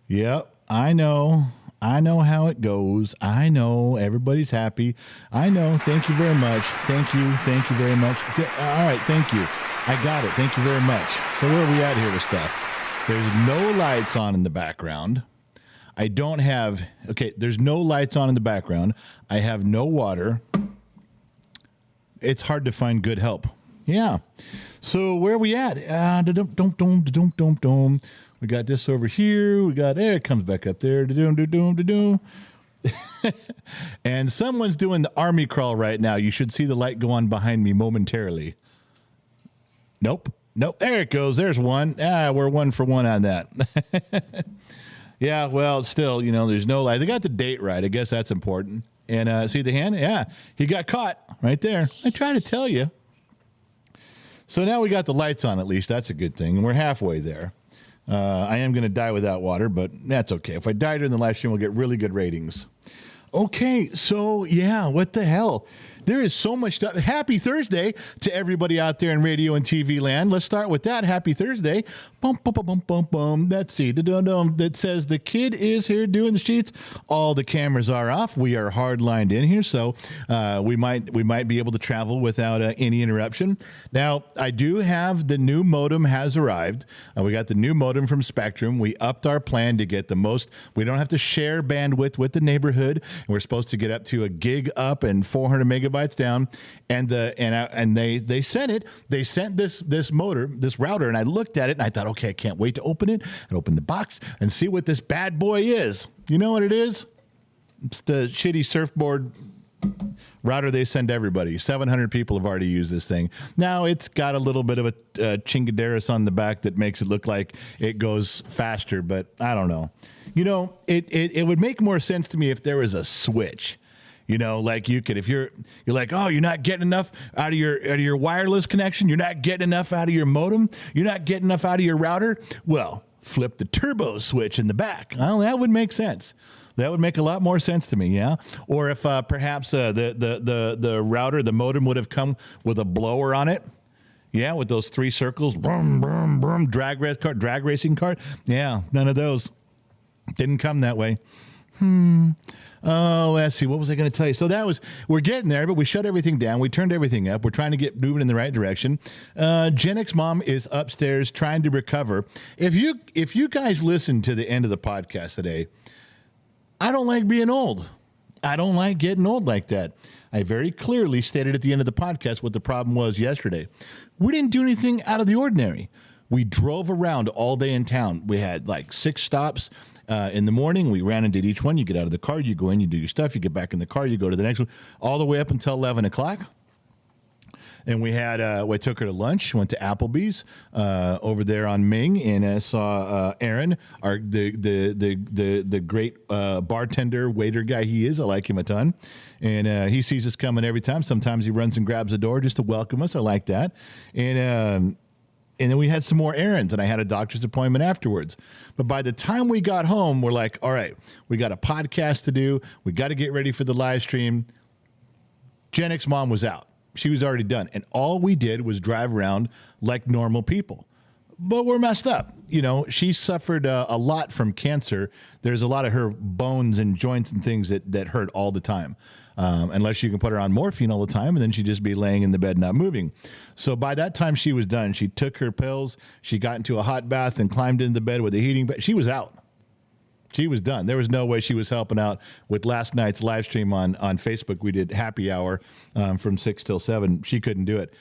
Yep, I know. I know how it goes. I know everybody's happy. I know. Thank you very much. Thank you. Thank you very much. All right. Thank you. I got it. Thank you very much. So where are we at here with stuff? There's no lights on in the background. I don't have, okay, there's no lights on in the background. I have no water. It's hard to find good help. Yeah. So where are we at? We got this over here. We got, there, it comes back up there. And someone's doing the army crawl right now. You should see the light go on behind me momentarily. Nope. There it goes. There's one. We're 1 for 1 on that. Yeah, well, still, there's no light. They got the date right. I guess that's important. And see the hand? Yeah, he got caught right there. I try to tell you. So now we got the lights on at least. That's a good thing. And we're halfway there. I am going to die without water, but that's okay. If I die during the live stream, we'll get really good ratings. Okay, so yeah, what the hell? There is so much stuff. Happy Thursday to everybody out there in radio and TV land. Let's start with that. Happy Thursday. Bum, bum, bum, bum, bum, bum. Let's see. That says the kid is here doing the sheets. All the cameras are off. We are hard lined in here, so we might be able to travel without any interruption. Now, I do have the new modem has arrived. We got the new modem from Spectrum. We upped our plan to get the most. We don't have to share bandwidth with the neighborhood. We're supposed to get up to a gig up and 400 megabytes down, and they sent it. They sent this router, and I looked at it and I thought, okay, I can't wait to open it and open the box and see what this bad boy is. You know what it is? It's the shitty surfboard router they send everybody. 700 people have already used this thing. Now it's got a little bit of a chingaderas on the back that makes it look like it goes faster, but I don't know. It would make more sense to me if there was a switch. Like you could, if you're like, oh, you're not getting enough out of your wireless connection. You're not getting enough out of your modem. You're not getting enough out of your router. Well, flip the turbo switch in the back. Well, that would make sense. That would make a lot more sense to me, yeah. Or if perhaps the router, the modem would have come with a blower on it. Yeah, with those 3 circles, brum, brum, brum, drag racing cart. Yeah, none of those. Didn't come that way. Oh, let's see. What was I going to tell you? So we're getting there, but we shut everything down. We turned everything up. We're trying to get moving in the right direction. Jennick's mom is upstairs trying to recover. If you guys listen to the end of the podcast today, I don't like being old. I don't like getting old like that. I very clearly stated at the end of the podcast what the problem was yesterday. We didn't do anything out of the ordinary. We drove around all day in town. We had like 6 stops in the morning. We ran and did each one. You get out of the car, you go in, you do your stuff, you get back in the car, you go to the next one, all the way up until 11 o'clock. And we took her to lunch, went to Applebee's over there on Ming, and saw Aaron, the great bartender, waiter guy he is. I like him a ton. And he sees us coming every time. Sometimes he runs and grabs the door just to welcome us. I like that. And then we had some more errands, and I had a doctor's appointment afterwards. But by the time we got home, we're like, all right, we got a podcast to do. We got to get ready for the live stream. Jennick's mom was out. She was already done. And all we did was drive around like normal people. But we're messed up. She suffered a lot from cancer. There's a lot of her bones and joints and things that hurt all the time. Unless you can put her on morphine all the time, and then she'd just be laying in the bed not moving. So by that time she was done. She took her pills. She got into a hot bath and climbed into the bed with a heating bed. She was out. She was done. There was no way she was helping out with last night's live stream on Facebook. We did happy hour from 6 till 7. She couldn't do it.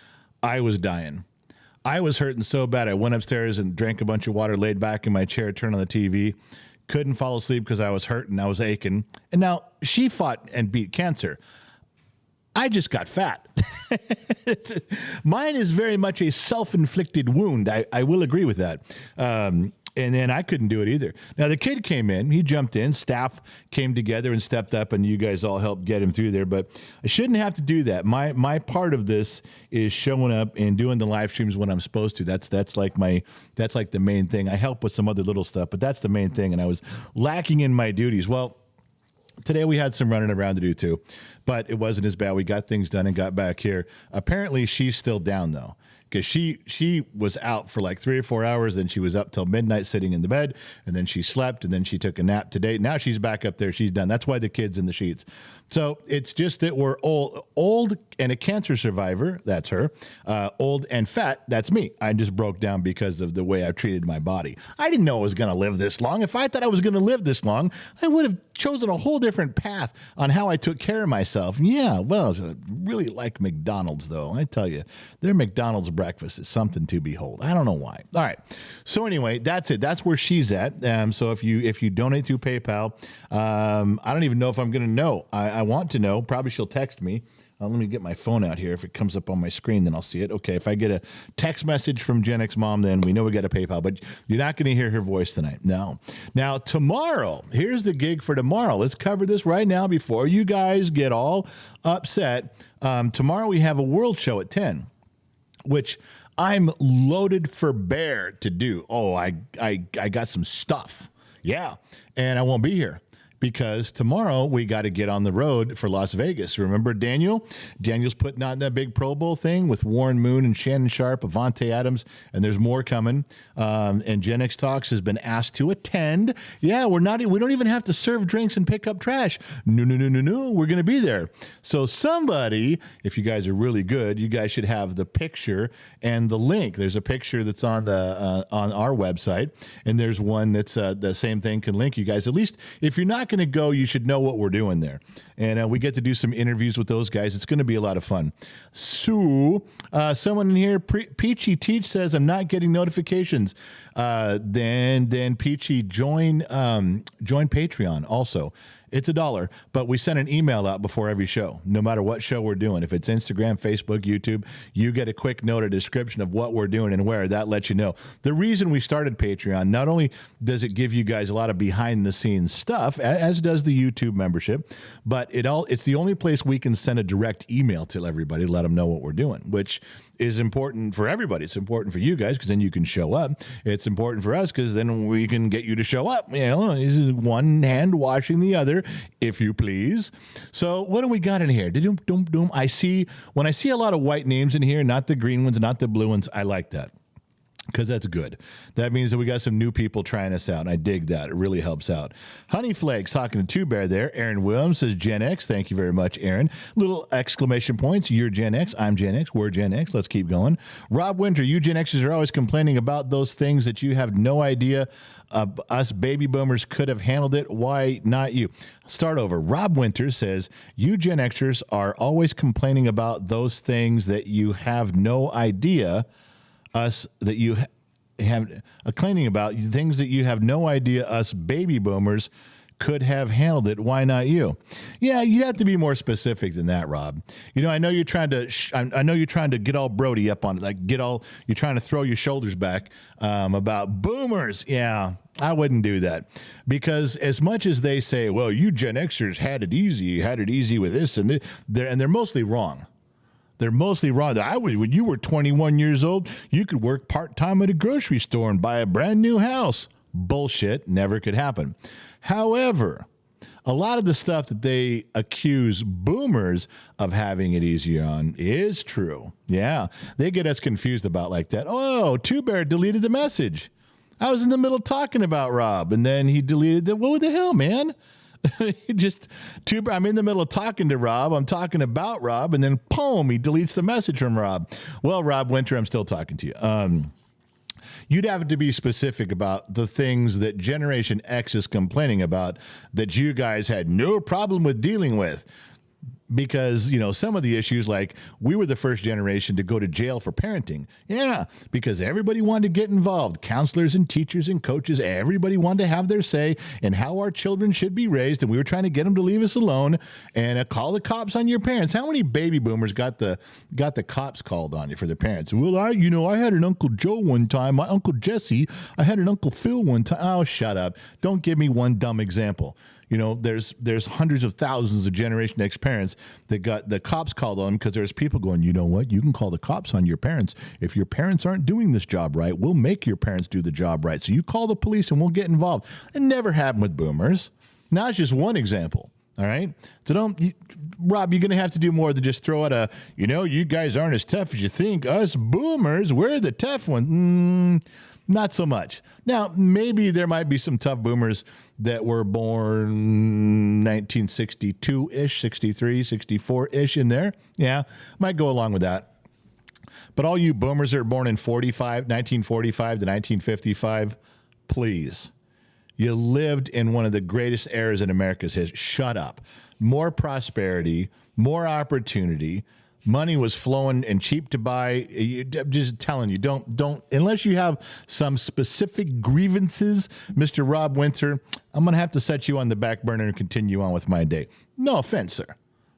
I was dying. I was hurting so bad. I went upstairs and drank a bunch of water, laid back in my chair, turned on the TV. Couldn't fall asleep because I was hurting. I was aching. And now she fought and beat cancer. I just got fat. Mine is very much a self-inflicted wound. I will agree with that. And then I couldn't do it either. Now, the kid came in. He jumped in. Staff came together and stepped up, and you guys all helped get him through there. But I shouldn't have to do that. My part of this is showing up and doing the live streams when I'm supposed to. That's like the main thing. I help with some other little stuff, but that's the main thing. And I was lacking in my duties. Well, today we had some running around to do too, but it wasn't as bad. We got things done and got back here. Apparently, she's still down, though. because she was out for like 3 or 4 hours, then she was up till midnight sitting in the bed, and then she slept, and then she took a nap today. Now she's back up there. She's done. That's why the kid's in the sheets. So it's just that we're old and a cancer survivor. That's her. Old and fat. That's me. I just broke down because of the way I've treated my body. I didn't know I was going to live this long. If I thought I was going to live this long, I would have chosen a whole different path on how I took care of myself. Yeah, well, I really like McDonald's, though. I tell you, their McDonald's breakfast is something to behold. I don't know why. All right. So anyway, that's it. That's where she's at. So if you donate through PayPal, I don't even know if I'm going to know. I want to know. Probably she'll text me. Let me get my phone out here. If it comes up on my screen, then I'll see it. Okay, if I get a text message from Gen X Mom, then we know we got a PayPal. But you're not going to hear her voice tonight. No. Now, tomorrow, here's the gig for tomorrow. Let's cover this right now before you guys get all upset. Tomorrow we have a world show at 10, which I'm loaded for bear to do. Oh, I got some stuff. Yeah, and I won't be here, because tomorrow we got to get on the road for Las Vegas. Remember Daniel? Daniel's putting on that big Pro Bowl thing with Warren Moon and Shannon Sharp, Avante Adams, and there's more coming. And Gen X Talks has been asked to attend. Yeah, we don't even have to serve drinks and pick up trash. No. We're going to be there. So somebody, if you guys are really good, you guys should have the picture and the link. There's a picture that's on our website, and there's one that's the same thing can link you guys. At least if you're not going to go, you should know what we're doing there. And we get to do some interviews with those guys. It's going to be a lot of fun. So someone in here, Peachy Teach, says, I'm not getting notifications. Then Peachy, join Patreon also. It's $1, but we send an email out before every show, no matter what show we're doing. If it's Instagram, Facebook, YouTube, you get a quick note or description of what we're doing and where. That lets you know. The reason we started Patreon, not only does it give you guys a lot of behind-the-scenes stuff, as does the YouTube membership, but it's the only place we can send a direct email to everybody to let them know what we're doing, which is important for everybody. It's important for you guys because then you can show up. It's important for us because then we can get you to show up. You know, this is one hand washing the other, if you please. So what do we got in here? When I see a lot of white names in here, not the green ones, not the blue ones, I like that, because that's good. That means that we got some new people trying us out, and I dig that. It really helps out. Honey Flakes talking to Two Bear there. Aaron Williams says Gen X. Thank you very much, Aaron. Little exclamation points. You're Gen X. I'm Gen X. We're Gen X. Let's keep going. Rob Winter, you Gen Xers are always complaining about those things that you have no idea us baby boomers could have handled it. Why not you? Start over. Rob Winter says, you Gen Xers are always complaining about those things that you have no idea us that you have complaining about, things that you have no idea us baby boomers could have handled it. Why not you? Yeah, you have to be more specific than that, Rob. You know, I know you're trying to. I know you're trying to get all Brody up on it, like you're trying to throw your shoulders back about boomers. Yeah, I wouldn't do that, because as much as they say, well, you Gen Xers had it easy with this and this, they're mostly wrong. They're mostly wrong. When you were 21 years old, you could work part-time at a grocery store and buy a brand new house. Bullshit. Never could happen. However, a lot of the stuff that they accuse boomers of having it easier on is true. Yeah. They get us confused about like that. Oh, Two Bear deleted the message. I was in the middle talking about Rob, and then he deleted it. What the hell, man? I'm in the middle of talking to Rob. I'm talking about Rob, and then boom, he deletes the message from Rob. Well, Rob Winter, I'm still talking to you. You'd have to be specific about the things that Generation X is complaining about that you guys had no problem with dealing with. Because, you know, some of the issues, like we were the first generation to go to jail for parenting. Yeah, because everybody wanted to get involved. Counselors and teachers and coaches, everybody wanted to have their say in how our children should be raised. And we were trying to get them to leave us alone and call the cops on your parents. How many baby boomers got the cops called on you for their parents? Well, I had an Uncle Joe one time, my Uncle Jesse. I had an Uncle Phil one time. Oh, shut up. Don't give me one dumb example. You know, there's hundreds of thousands of Generation X parents that got the cops called on them because there's people going, you know what, you can call the cops on your parents. If your parents aren't doing this job right, we'll make your parents do the job right. So you call the police and we'll get involved. It never happened with boomers. Now it's just one example. All right. So Rob, you're going to have to do more than just throw out you guys aren't as tough as you think. Us boomers, we're the tough ones. Not so much. Now, maybe there might be some tough boomers that were born 1962-ish, 63, 64-ish in there. Yeah, might go along with that. But all you boomers that are born in 1945 to 1955, please. You lived in one of the greatest eras in America's history. Shut up. More prosperity, more opportunity. Money was flowing and cheap to buy. I'm just telling you, don't, unless you have some specific grievances, Mr. Rob Winter, I'm going to have to set you on the back burner and continue on with my day. No offense, sir.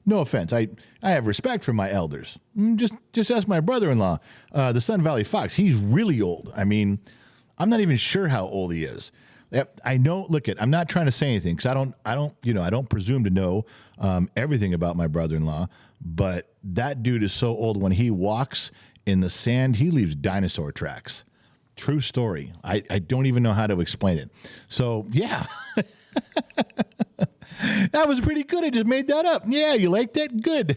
No offense. I have respect for my elders. Just ask my brother-in-law, the Sun Valley Fox. He's really old. I mean, I'm not even sure how old he is. I know. Look, I'm not trying to say anything because I don't presume to know everything about my brother-in-law. But that dude is so old. When he walks in the sand, he leaves dinosaur tracks. True story. I don't even know how to explain it. So yeah, that was pretty good. I just made that up. Yeah, you like that? Good.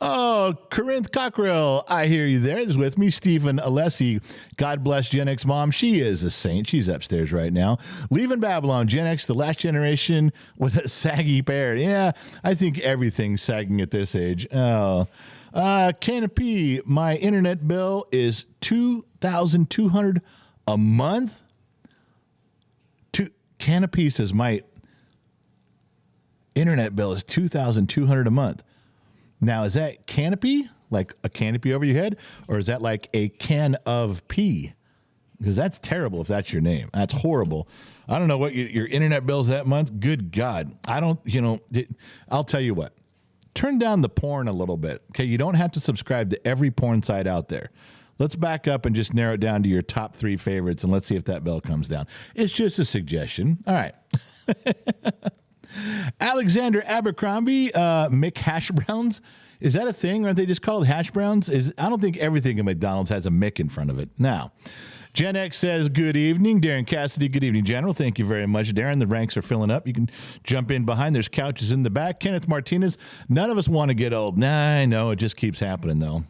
Oh, Corinth Cockrell, I hear you there. Is with me. Stephen Alessi, God bless Gen X mom. She is a saint. She's upstairs right now. Leaving Babylon, Gen X, the last generation with a saggy pair. Yeah, I think everything's sagging at this age. Oh, Canopy, my internet bill is $2,200 a month. Canopy says my internet bill is $2,200 a month. Now, is that canopy, like a canopy over your head, or is that like a can of pee? Because that's terrible if that's your name. That's horrible. I don't know what your internet bill's that month. Good God. I'll tell you what. Turn down the porn a little bit. Okay, you don't have to subscribe to every porn site out there. Let's back up and just narrow it down to your top 3 favorites, and let's see if that bill comes down. It's just a suggestion. All right. Alexander Abercrombie, Mick Hash Browns. Is that a thing? Aren't they just called hash browns? I don't think everything at McDonald's has a Mick in front of it. Now, Gen X says, good evening. Darren Cassidy, good evening, General. Thank you very much, Darren. The ranks are filling up. You can jump in behind. There's couches in the back. Kenneth Martinez, none of us want to get old. Nah, I know. It just keeps happening, though.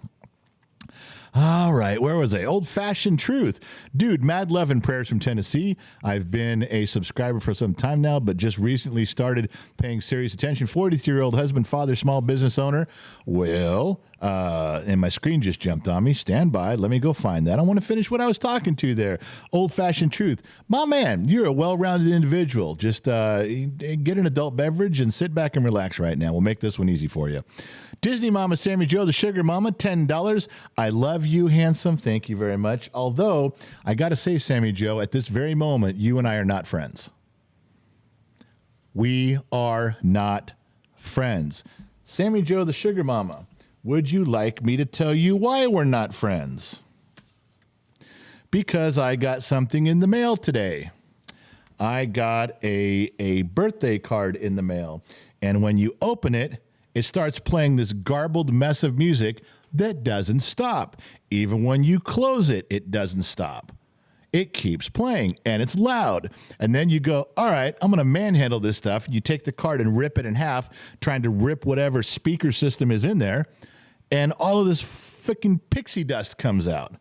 All right, where was I? Old-fashioned truth. Dude, mad love and prayers from Tennessee. I've been a subscriber for some time now, but just recently started paying serious attention. 43-year-old husband, father, small business owner. Well, and my screen just jumped on me. Stand by. Let me go find that. I want to finish what I was talking to there. Old-fashioned truth. My man, you're a well-rounded individual. Just get an adult beverage and sit back and relax right now. We'll make this one easy for you. Disney Mama Sammy Joe, the Sugar Mama, $10. I love you, handsome. Thank you very much. Although, I got to say, Sammy Joe, at this very moment, you and I are not friends. We are not friends. Sammy Joe, the Sugar Mama, would you like me to tell you why we're not friends? Because I got something in the mail today. I got a birthday card in the mail. And when you open it, it starts playing this garbled mess of music that doesn't stop. Even when you close it, it doesn't stop. It keeps playing, and it's loud. And then you go, all right, I'm going to manhandle this stuff. You take the card and rip it in half, trying to rip whatever speaker system is in there, and all of this freaking pixie dust comes out.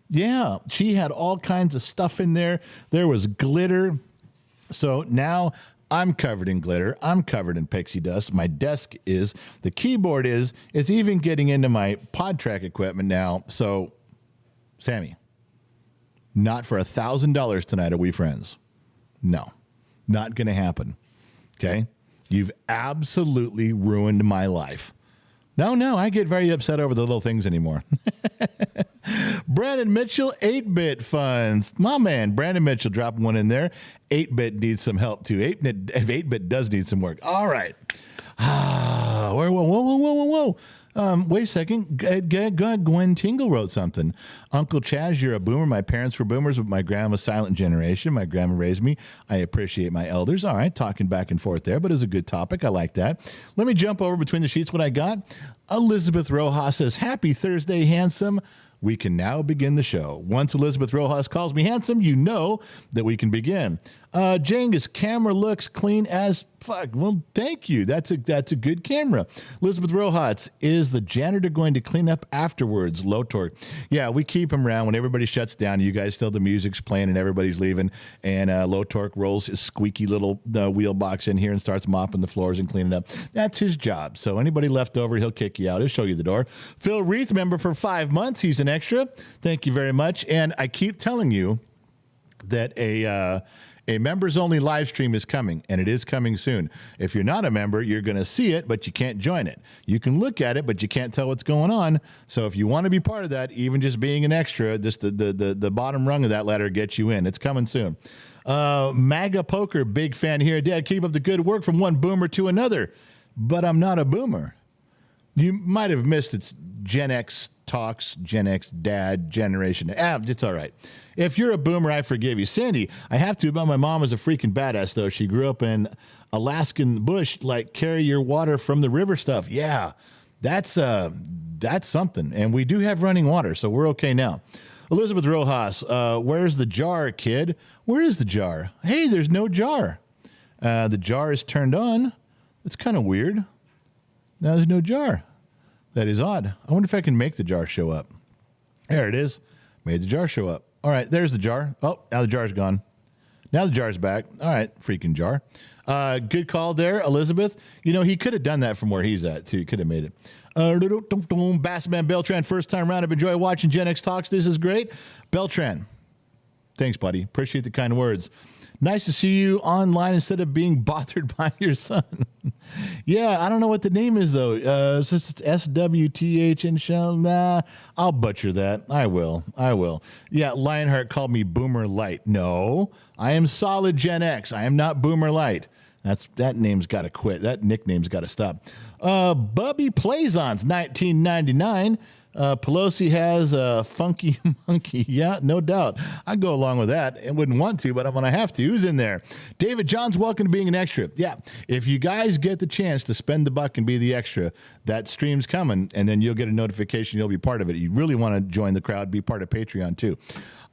Yeah, she had all kinds of stuff in there. There was glitter. So now I'm covered in glitter. I'm covered in pixie dust. My desk is. The keyboard is. It's even getting into my PodTrack equipment now. So, Sammy, not for $1,000 tonight are we friends. No, not going to happen. Okay? You've absolutely ruined my life. No, I get very upset over the little things anymore. Brandon Mitchell, 8-Bit Funds. My man, Brandon Mitchell, dropping one in there. 8-Bit needs some help, too. 8-Bit does need some work. All right. Whoa. Wait a second. Gwen Tingle wrote something. Uncle Chaz, you're a boomer. My parents were boomers, but my grandma's silent generation. My grandma raised me. I appreciate my elders. All right, talking back and forth there, but it's a good topic. I like that. Let me jump over between the sheets what I got. Elizabeth Rojas says, happy Thursday, handsome. We can now begin the show. Once Elizabeth Rojas calls me handsome, you know that we can begin. Jenga's camera looks clean as fuck. Well, thank you. That's a good camera. Elizabeth Rojas, is the janitor going to clean up afterwards? Low torque. Yeah, we keep him around when everybody shuts down. You guys still the music's playing and everybody's leaving. And Low torque rolls his squeaky little wheel box in here and starts mopping the floors and cleaning up. That's his job. So anybody left over, he'll kick you out. He'll show you the door. Phil Reith, member for 5 months. He's an extra. Thank you very much. And I keep telling you that a members-only live stream is coming, and it is coming soon. If you're not a member, you're going to see it, but you can't join it. You can look at it, but you can't tell what's going on. So if you want to be part of that, even just being an extra, just the bottom rung of that ladder gets you in. It's coming soon. MAGA Poker, big fan here. Dad, keep up the good work from one boomer to another. But I'm not a boomer. You might have missed it's Gen X talks, Gen X dad, generation. It's all right. If you're a boomer, I forgive you. Sandy, I have to admit my mom was a freaking badass, though. She grew up in Alaskan bush, like carry your water from the river stuff. Yeah, that's something. And we do have running water, so we're okay now. Elizabeth Rojas, where's the jar, kid? Where is the jar? Hey, there's no jar. The jar is turned on. It's kind of weird. Now there's no jar. That is odd. I wonder if I can make the jar show up. There it is. Made the jar show up. All right, there's the jar. Oh, now the jar's gone. Now the jar's back. All right, freaking jar. Good call there, Elizabeth. You know, he could have done that from where he's at, too. He could have made it. Bassman Beltran, first time around. I've enjoyed watching Gen X Talks. This is great. Beltran, thanks, buddy. Appreciate the kind words. Nice to see you online instead of being bothered by your son. Yeah, I don't know what the name is, though. It's SWTH and shell. Nah, I'll butcher that. I will. Yeah, Lionheart called me Boomer Light. No, I am solid Gen X. I am not Boomer Light. That name's got to quit. That nickname's got to stop. Bubby Plaisance, 1999. Pelosi has a funky monkey. Yeah, no doubt. I'd go along with that. I wouldn't want to, but when I have to, who's in there? David Johns, welcome to being an extra. Yeah, if you guys get the chance to spend the buck and be the extra, that stream's coming, and then you'll get a notification. You'll be part of it. You really want to join the crowd, be part of Patreon, too.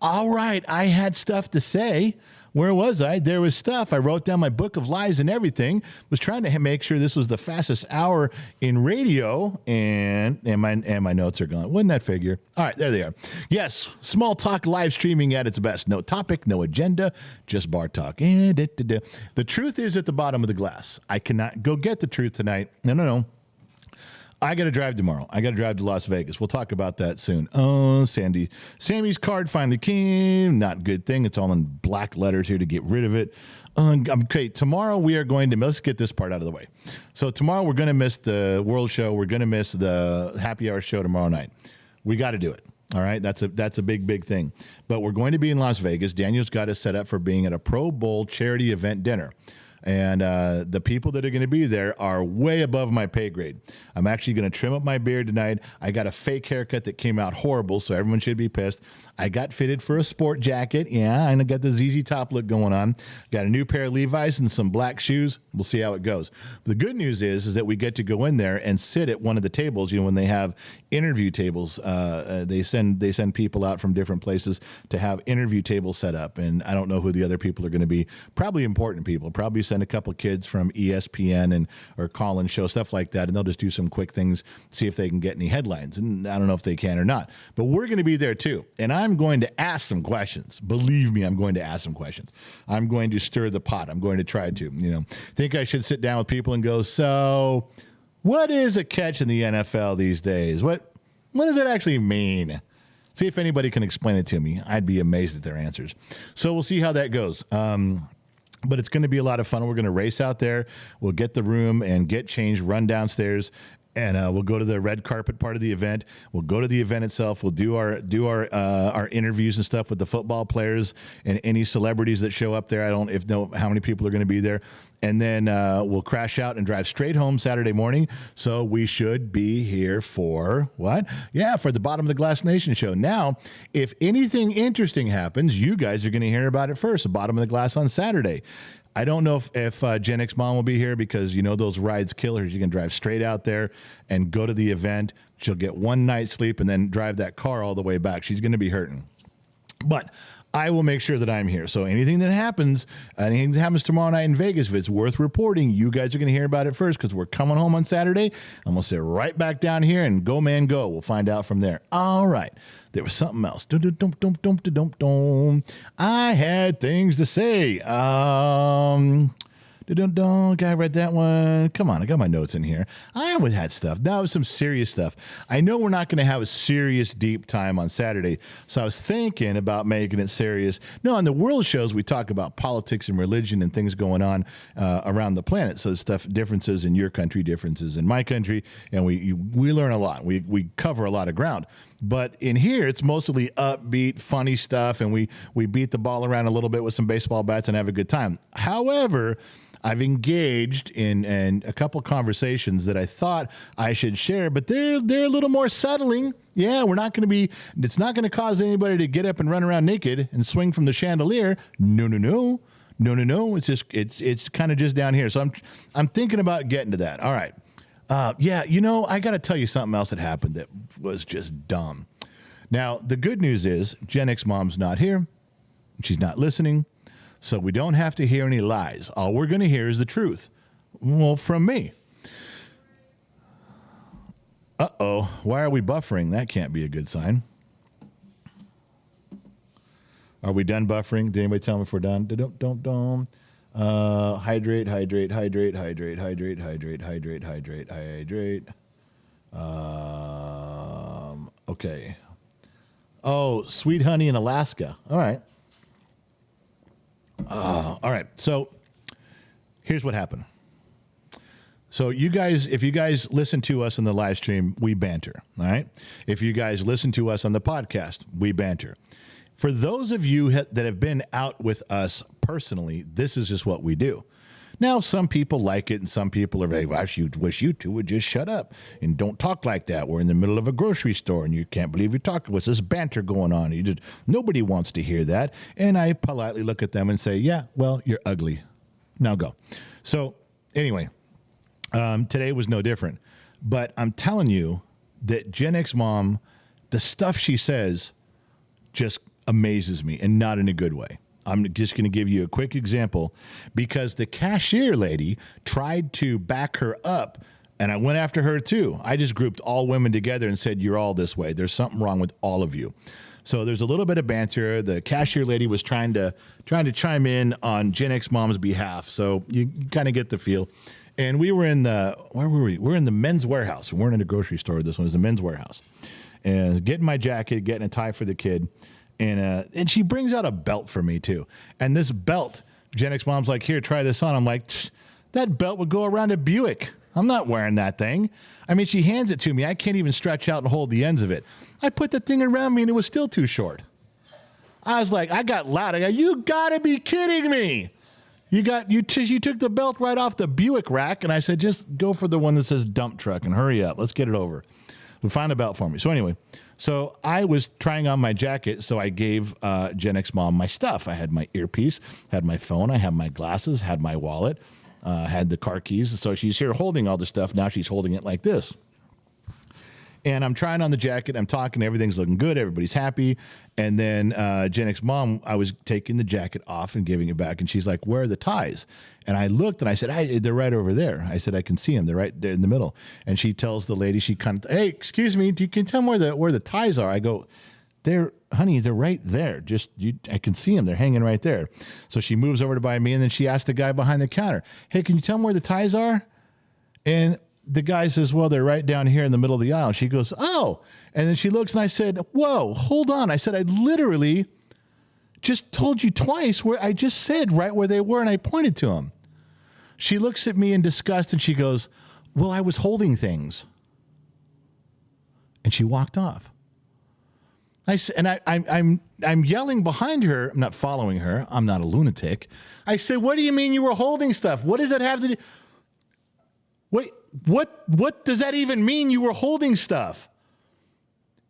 All right, I had stuff to say. Where was I? There was stuff. I wrote down my book of lies and everything. Was trying to make sure this was the fastest hour in radio, and my notes are gone. Wouldn't that figure? All right, there they are. Yes, small talk live streaming at its best. No topic, no agenda, just bar talk. The truth is at the bottom of the glass. I cannot go get the truth tonight. No. I got to drive tomorrow. I got to drive to Las Vegas. We'll talk about that soon. Oh, Sandy. Sammy's card finally came. Not a good thing. It's all in black letters here to get rid of it. Okay, tomorrow we are going to, let's get this part out of the way. So tomorrow we're going to miss the World Show. We're going to miss the Happy Hour show tomorrow night. We got to do it. All right, that's a big thing. But we're going to be in Las Vegas. Daniel's got us set up for being at a Pro Bowl charity event dinner. And the people that are going to be there are way above my pay grade. I'm actually going to trim up my beard tonight. I got a fake haircut that came out horrible, so everyone should be pissed. I got fitted for a sport jacket. Yeah, and I got the ZZ Top look going on. Got a new pair of Levi's and some black shoes. We'll see how it goes. The good news is that we get to go in there and sit at one of the tables. You know, when they have interview tables, they send people out from different places to have interview tables set up. And I don't know who the other people are going to be. Probably important people. Probably send a couple kids from ESPN or Colin Show, stuff like that, and they'll just do some quick things, see if they can get any headlines. And I don't know if they can or not. But we're going to be there too. And I'm going to ask some questions. Believe me, I'm going to ask some questions. I'm going to stir the pot. I'm going to try to, think I should sit down with people and go, so what is a catch in the NFL these days? What does it actually mean? See if anybody can explain it to me. I'd be amazed at their answers. So we'll see how that goes. But it's going to be a lot of fun. We're going to race out there. We'll get the room and get changed, run downstairs, and we'll go to the red carpet part of the event. We'll go to the event itself. We'll do our interviews and stuff with the football players and any celebrities that show up there. I don't know how many people are going to be there. And then we'll crash out and drive straight home Saturday morning. So we should be here for what? Yeah, for the Bottom of the Glass Nation show. Now, if anything interesting happens, you guys are going to hear about it first. The Bottom of the Glass on Saturday. I don't know if Gen X Mom will be here because you know those rides kill her. She can drive straight out there and go to the event. She'll get one night's sleep and then drive that car all the way back. She's going to be hurting. But I will make sure that I'm here. So anything that happens tomorrow night in Vegas, if it's worth reporting, you guys are going to hear about it first because we're coming home on Saturday. I'm going to sit right back down here and go, man, go. We'll find out from there. All right. There was something else. I had things to say. Guy read that one. Come on, I got my notes in here. I always had stuff. Now some serious stuff. I know we're not going to have a serious deep time on Saturday, so I was thinking about making it serious. No, on the world shows we talk about politics and religion and things going on around the planet. So stuff, differences in your country, differences in my country, and we learn a lot. We cover a lot of ground. But in here, it's mostly upbeat, funny stuff, and we beat the ball around a little bit with some baseball bats and have a good time. However, I've engaged in a couple conversations that I thought I should share, but they're a little more settling. Yeah, it's not going to cause anybody to get up and run around naked and swing from the chandelier. No. It's kind of just down here. So I'm thinking about getting to that. All right. I got to tell you something else that happened that was just dumb. Now, the good news is Gen X Mom's not here. She's not listening. So we don't have to hear any lies. All we're going to hear is the truth. Well, from me. Uh-oh. Why are we buffering? That can't be a good sign. Are we done buffering? Did anybody tell me if we're done? Hydrate. Okay. Oh, sweet honey in Alaska. All right. All right. So here's what happened. So if you guys listen to us on the live stream, we banter. All right. If you guys listen to us on the podcast, we banter. For those of you that have been out with us personally, this is just what we do. Now, some people like it and some people are very, I wish you two would just shut up and don't talk like that. We're in the middle of a grocery store and you can't believe you're talking. What's this banter going on? Nobody wants to hear that. And I politely look at them and say, yeah, well, you're ugly. Now go. So anyway, today was no different. But I'm telling you that Gen X Mom, the stuff she says just amazes me, and not in a good way. I'm just going to give you a quick example because the cashier lady tried to back her up, and I went after her too. I just grouped all women together and said, you're all this way. There's something wrong with all of you. So there's a little bit of banter. The cashier lady was trying to chime in on Gen X Mom's behalf. So you kind of get the feel. And we were in where were we? We're in the men's warehouse. We weren't in a grocery store. This one was the men's warehouse. And getting my jacket, getting a tie for the kid. And she brings out a belt for me too. And this belt, Gen X Mom's like, here, try this on. I'm like, that belt would go around a Buick. I'm not wearing that thing. I mean, she hands it to me. I can't even stretch out and hold the ends of it. I put the thing around me and it was still too short. I was like, I got loud. I go, you gotta be kidding me. You took the belt right off the Buick rack. And I said, just go for the one that says dump truck and hurry up. Let's get it over. Find a belt for me. So anyway, so I was trying on my jacket, so I gave Gen X Mom my stuff. I had my earpiece, had my phone, I had my glasses, had my wallet, had the car keys. So she's here holding all the stuff. Now she's holding it like this. And I'm trying on the jacket. I'm talking. Everything's looking good. Everybody's happy. And then Gen X Mom, I was taking the jacket off and giving it back. And she's like, where are the ties? And I looked and I said, they're right over there. I said, I can see them. They're right there in the middle. And she tells the lady, hey, excuse me, you can tell me where the ties are. I go, honey, they're right there. I can see them. They're hanging right there. So she moves over to by me. And then she asked the guy behind the counter, hey, can you tell me where the ties are? And the guy says, well, they're right down here in the middle of the aisle. She goes, oh. And then she looks and I said, whoa, hold on. I said, I literally just told you twice where I just said right where they were and I pointed to them. She looks at me in disgust and she goes, well, I was holding things. And she walked off. I'm yelling behind her. I'm not following her. I'm not a lunatic. I said, what do you mean you were holding stuff? What does that have to do? What does that even mean you were holding stuff?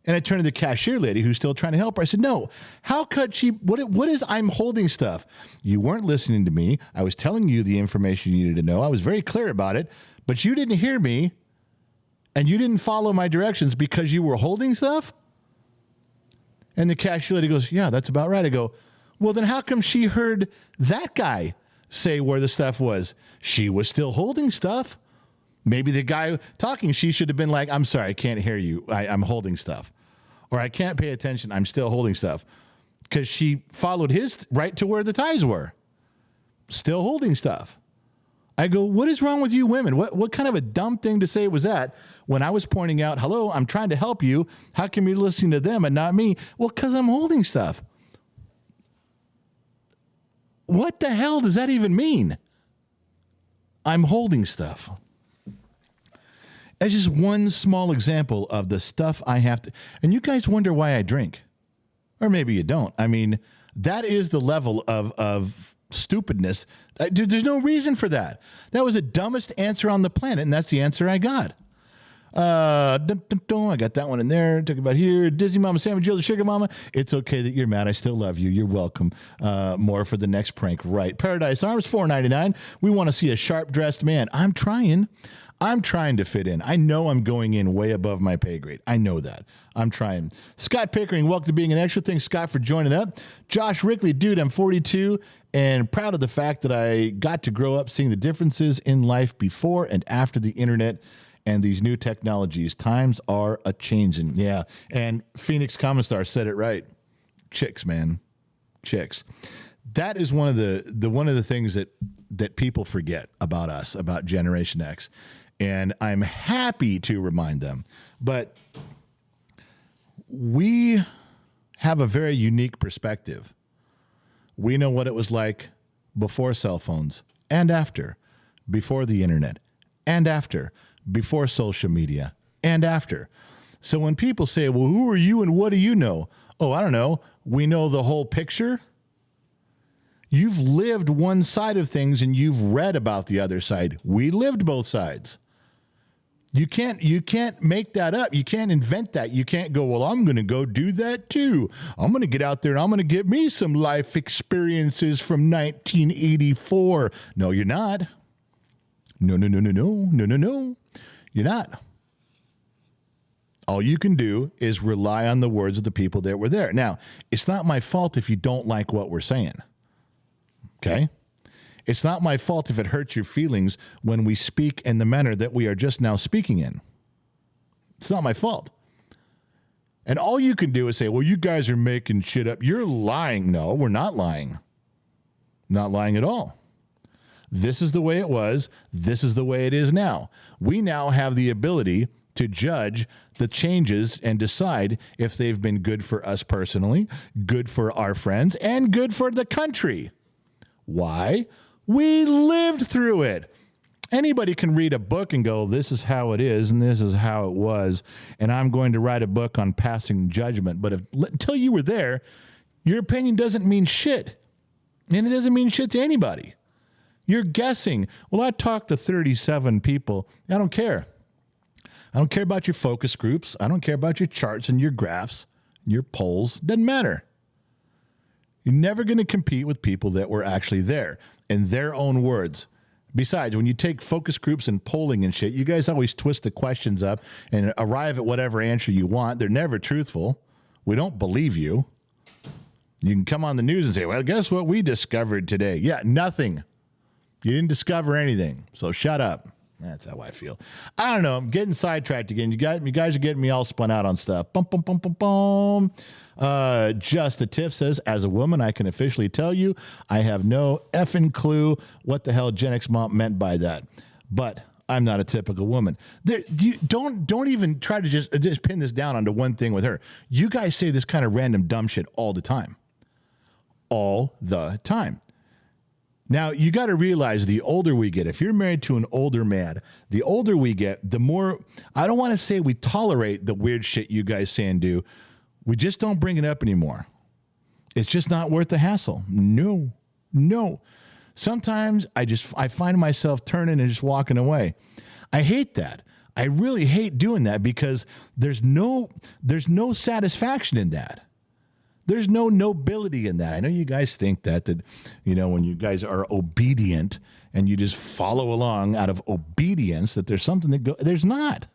And I turned to the cashier lady who's still trying to help her. I said, no, how could she, what is I'm holding stuff? You weren't listening to me. I was telling you the information you needed to know. I was very clear about it, but you didn't hear me and you didn't follow my directions because you were holding stuff? And the cashier lady goes, yeah, that's about right. I go, well, then how come she heard that guy say where the stuff was? She was still holding stuff. Maybe the guy talking, she should have been like, I'm sorry, I can't hear you. I'm holding stuff. Or I can't pay attention. I'm still holding stuff. Because she followed his right to where the ties were. Still holding stuff. I go, what is wrong with you women? What kind of a dumb thing to say was that when I was pointing out, hello, I'm trying to help you. How come you're listening to them and not me? Well, because I'm holding stuff. What the hell does that even mean? I'm holding stuff. That's just one small example of the stuff I have to. And you guys wonder why I drink. Or maybe you don't. I mean, that is the level of stupidness. Dude, there's no reason for that. That was the dumbest answer on the planet, and that's the answer I got. I got that one in there. Talk about here. Disney Mama, Sammy Jill, the Sugar Mama. It's okay that you're mad. I still love you. You're welcome. More for the next prank. Right. Paradise Arms, $4.99. We want to see a sharp-dressed man. I'm trying to fit in. I know I'm going in way above my pay grade. I know that. I'm trying. Scott Pickering, welcome to being an extra. Thanks, Scott, for joining up. Josh Rickley, dude, I'm 42 and proud of the fact that I got to grow up seeing the differences in life before and after the internet and these new technologies. Times are a-changing. Yeah, and Phoenix Commissar said it right. Chicks, man. Chicks. That is one of the things that people forget about us, about Generation X. And I'm happy to remind them. But we have a very unique perspective. We know what it was like before cell phones and after, before the internet and after, before social media and after. So when people say, well, who are you and what do you know? Oh, I don't know. We know the whole picture. You've lived one side of things and you've read about the other side. We lived both sides. You can't make that up. You can't invent that. You can't go, well, I'm going to go do that too. I'm going to get out there and I'm going to get me some life experiences from 1984. No, you're not. No. You're not. All you can do is rely on the words of the people that were there. Now, it's not my fault if you don't like what we're saying. Okay? It's not my fault if it hurts your feelings when we speak in the manner that we are just now speaking in. It's not my fault. And all you can do is say, well, you guys are making shit up. You're lying. No, we're not lying. Not lying at all. This is the way it was. This is the way it is now. We now have the ability to judge the changes and decide if they've been good for us personally, good for our friends, and good for the country. Why? We lived through it. Anybody can read a book and go, this is how it is and this is how it was, and I'm going to write a book on passing judgment. But until you were there, your opinion doesn't mean shit. And it doesn't mean shit to anybody. You're guessing. Well, I talked to 37 people. I don't care. I don't care about your focus groups. I don't care about your charts and your graphs, your polls. Doesn't matter. You're never going to compete with people that were actually there in their own words. Besides, when you take focus groups and polling and shit, you guys always twist the questions up and arrive at whatever answer you want. They're never truthful. We don't believe you. You can come on the news and say, well, guess what we discovered today? Yeah, nothing. You didn't discover anything. So shut up. That's how I feel. I don't know. I'm getting sidetracked again. You guys are getting me all spun out on stuff. Bum, bum, bum, bum, bum. Just the Tiff says, as a woman, I can officially tell you, I have no effing clue what the hell Gen X mom meant by that. But I'm not a typical woman. Don't even try to just pin this down onto one thing with her. You guys say this kind of random dumb shit all the time. All the time. Now, you got to realize the older we get, if you're married to an older man, the older we get, the more, I don't want to say we tolerate the weird shit you guys say and do. We just don't bring it up anymore. It's just not worth the hassle. No. Sometimes I find myself turning and just walking away. I hate that. I really hate doing that because there's no satisfaction in that. There's no nobility in that. I know you guys think that when you guys are obedient and you just follow along out of obedience, that there's something there's not.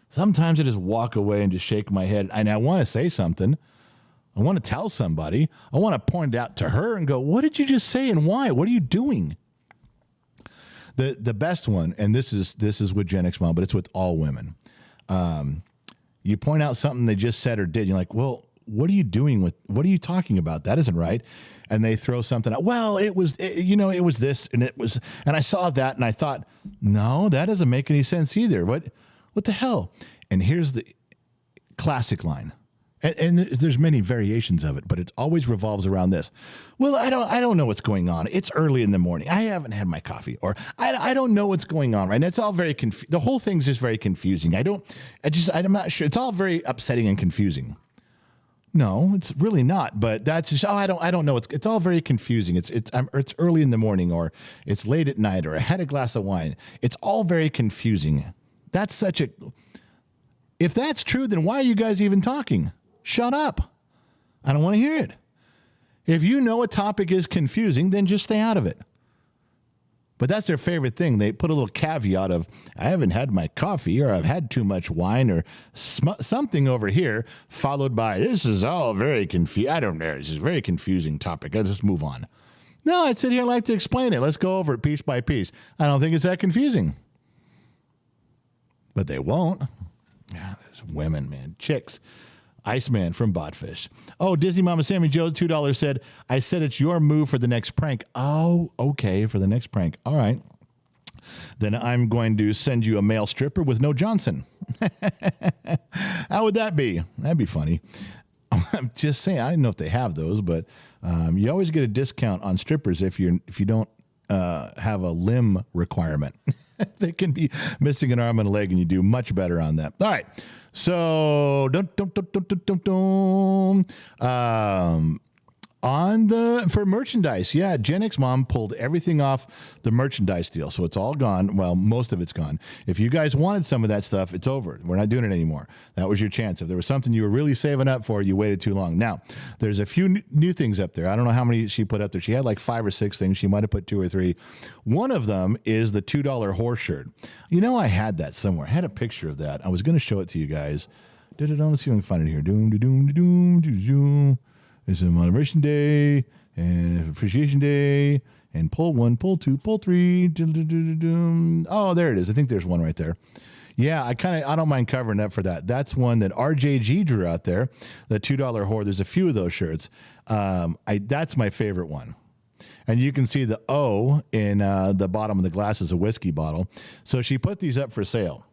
Sometimes I just walk away and just shake my head, and I want to say something. I want to tell somebody. I want to point it out to her and go, what did you just say and why? What are you doing? The best one, and this is with Gen X Mom, but it's with all women. You point out something they just said or did. You're like, well, what are you doing what are you talking about? That isn't right. And they throw something out. Well, it was this and I saw that and I thought, no, that doesn't make any sense either. What the hell? And here's the classic line. And there's many variations of it, but it always revolves around this. Well, I don't know what's going on. It's early in the morning. I haven't had my coffee, or I don't know what's going on. Right? And it's all very the whole thing's just very confusing. I'm not sure. It's all very upsetting and confusing. No, it's really not. But that's just I don't know. It's all very confusing. It's early in the morning, or it's late at night, or I had a glass of wine. It's all very confusing. That's such a. If that's true, then why are you guys even talking? Shut up. I don't want to hear it. If you know a topic is confusing, then just stay out of it. But that's their favorite thing. They put a little caveat of, I haven't had my coffee, or I've had too much wine, or something over here, followed by, this is all very confusing. I don't know. This is a very confusing topic. Let's just move on. No, I'd sit here and like to explain it. Let's go over it piece by piece. I don't think it's that confusing. But they won't. Yeah, there's women, man. Chicks. Iceman from Botfish. Oh, Disney Mama Sammy Joe, $2 said, I said it's your move for the next prank. Oh, okay, for the next prank. All right. Then I'm going to send you a male stripper with no Johnson. How would that be? That'd be funny. I'm just saying, I don't know if they have those, but you always get a discount on strippers if you don't have a limb requirement. They can be missing an arm and a leg, and you do much better on that. All right. So, for merchandise, yeah, Gen X Mom pulled everything off the merchandise deal, so it's all gone. Well, most of it's gone. If you guys wanted some of that stuff, it's over. We're not doing it anymore. That was your chance. If there was something you were really saving up for, you waited too long. Now, there's a few new things up there. I don't know how many she put up there. She had like 5 or 6 things. She might have put 2 or 3. One of them is the $2 horse shirt. You know, I had that somewhere. I had a picture of that. I was going to show it to you guys. Let's see if I can find it here. It's a Moderation Day and Appreciation Day and pull 1, pull 2, pull 3. Oh, there it is. I think there's one right there. Yeah, I don't mind covering up for that. That's one that RJG drew out there, the $2 whore. There's a few of those shirts. That's my favorite one. And you can see the O in the bottom of the glass is a whiskey bottle. So she put these up for sale.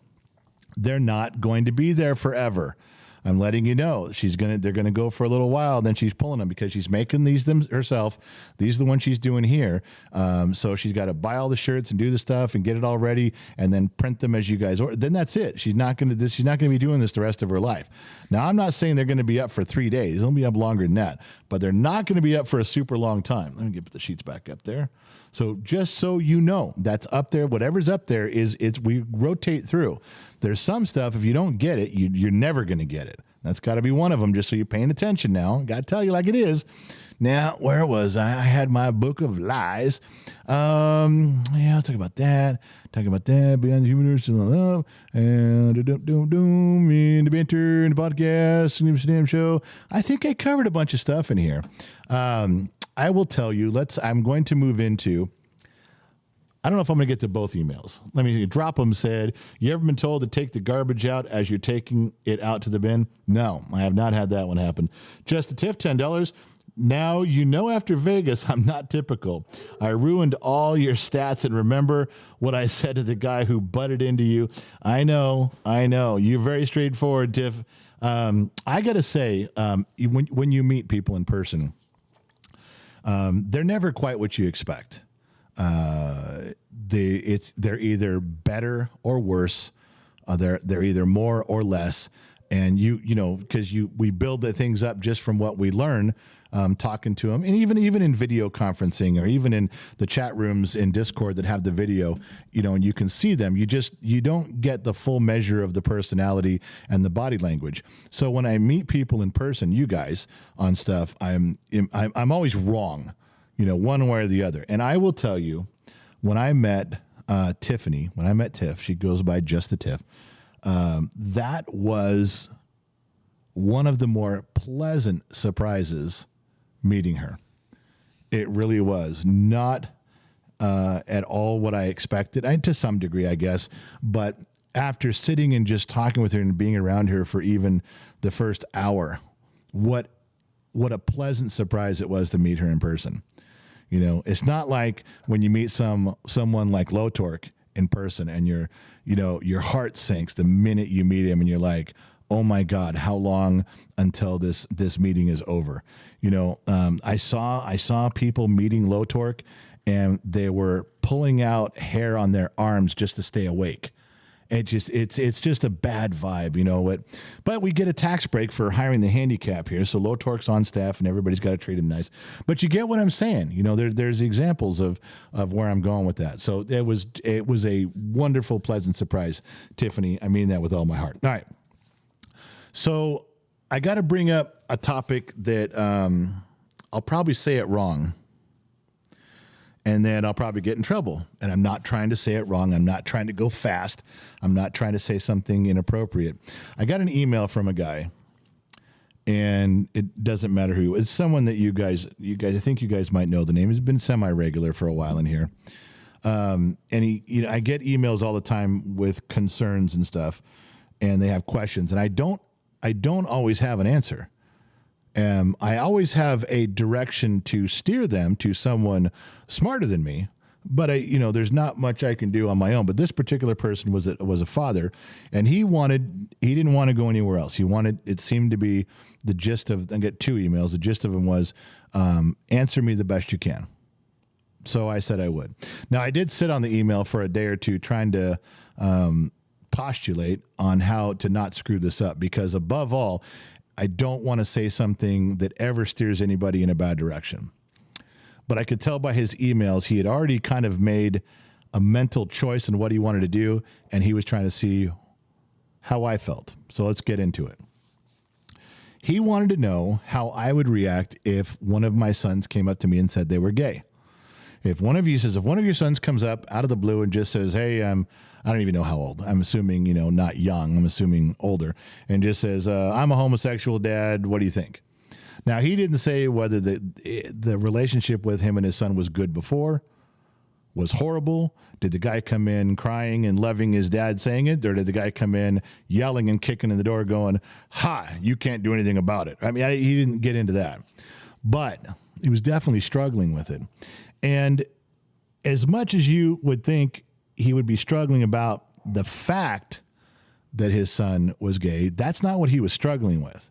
They're not going to be there forever. I'm letting you know. They're gonna go for a little while. Then she's pulling them because she's making them herself. These are the ones she's doing here. So she's got to buy all the shirts and do the stuff and get it all ready, and then print them as you guys order. Then that's it. She's not gonna be doing this the rest of her life. Now I'm not saying they're going to be up for 3 days. They'll be up longer than that, but they're not going to be up for a super long time. Let me get the sheets back up there. So just so you know, that's up there. Whatever's up there we rotate through. There's some stuff, if you don't get it, you're never going to get it. That's got to be one of them, just so you're paying attention now. Got to tell you like it is. Now, where was I? I had my book of lies. I'll talk about that. Beyond the Human and the Love. And in the banter, in the podcast, in the damn show. I think I covered a bunch of stuff in here. I will tell you, I'm going to move into, I don't know if I'm going to get to both emails. Let me see. Drop 'em said, you ever been told to take the garbage out as you're taking it out to the bin? No, I have not had that one happen. Just a tip, $10. Now, after Vegas, I'm not typical. I ruined all your stats, and remember what I said to the guy who butted into you. I know. You're very straightforward, Tiff. I got to say, when you meet people in person, they're never quite what you expect. They're either better or worse. They're either more or less. And because we build the things up just from what we learn talking to them, and even in video conferencing or even in the chat rooms in Discord that have the video, and you can see them. You don't get the full measure of the personality and the body language. So when I meet people in person, you guys on stuff, I'm always wrong, one way or the other. And I will tell you, when I met Tiffany, she goes by just the Tiff. That was one of the more pleasant surprises meeting her. It really was not at all what I expected, to some degree, I guess. But after sitting and just talking with her and being around her for even the first hour, what a pleasant surprise it was to meet her in person. It's not like when you meet someone like Low Torque in person and your heart sinks the minute you meet him and you're like, oh my God, how long until this meeting is over? I saw people meeting Low Torque and they were pulling out hair on their arms just to stay awake. It's just a bad vibe, but we get a tax break for hiring the handicap here. So Low Torque's on staff and everybody's got to treat him nice, but you get what I'm saying. There's examples of where I'm going with that. So it was a wonderful, pleasant surprise, Tiffany. I mean that with all my heart. All right. So I got to bring up a topic that, I'll probably say it wrong. And then I'll probably get in trouble. And I'm not trying to say it wrong. I'm not trying to go fast. I'm not trying to say something inappropriate. I got an email from a guy, and it doesn't matter who. It's someone that you guys, I think you guys might know the name. He's been semi-regular for a while in here. And I get emails all the time with concerns and stuff, and they have questions, and I don't always have an answer. I always have a direction to steer them to someone smarter than me, but there's not much I can do on my own. But this particular person was a father, and he didn't want to go anywhere else. It seemed to be the gist of, I get 2 emails. The gist of them was, answer me the best you can. So I said I would. Now I did sit on the email for a day or two trying to, postulate on how to not screw this up, because above all, I don't want to say something that ever steers anybody in a bad direction. But I could tell by his emails, he had already kind of made a mental choice in what he wanted to do, and he was trying to see how I felt. So let's get into it. He wanted to know how I would react if one of my sons came up to me and said they were gay. If one of your sons comes up out of the blue and just says, hey, I don't even know how old. I'm assuming, not young. I'm assuming older. And just says, I'm a homosexual, Dad. What do you think? Now, he didn't say whether the relationship with him and his son was good before, was horrible. Did the guy come in crying and loving his dad saying it? Or did the guy come in yelling and kicking in the door going, ha, you can't do anything about it? I mean, he didn't get into that. But he was definitely struggling with it. And as much as you would think he would be struggling about the fact that his son was gay, that's not what he was struggling with.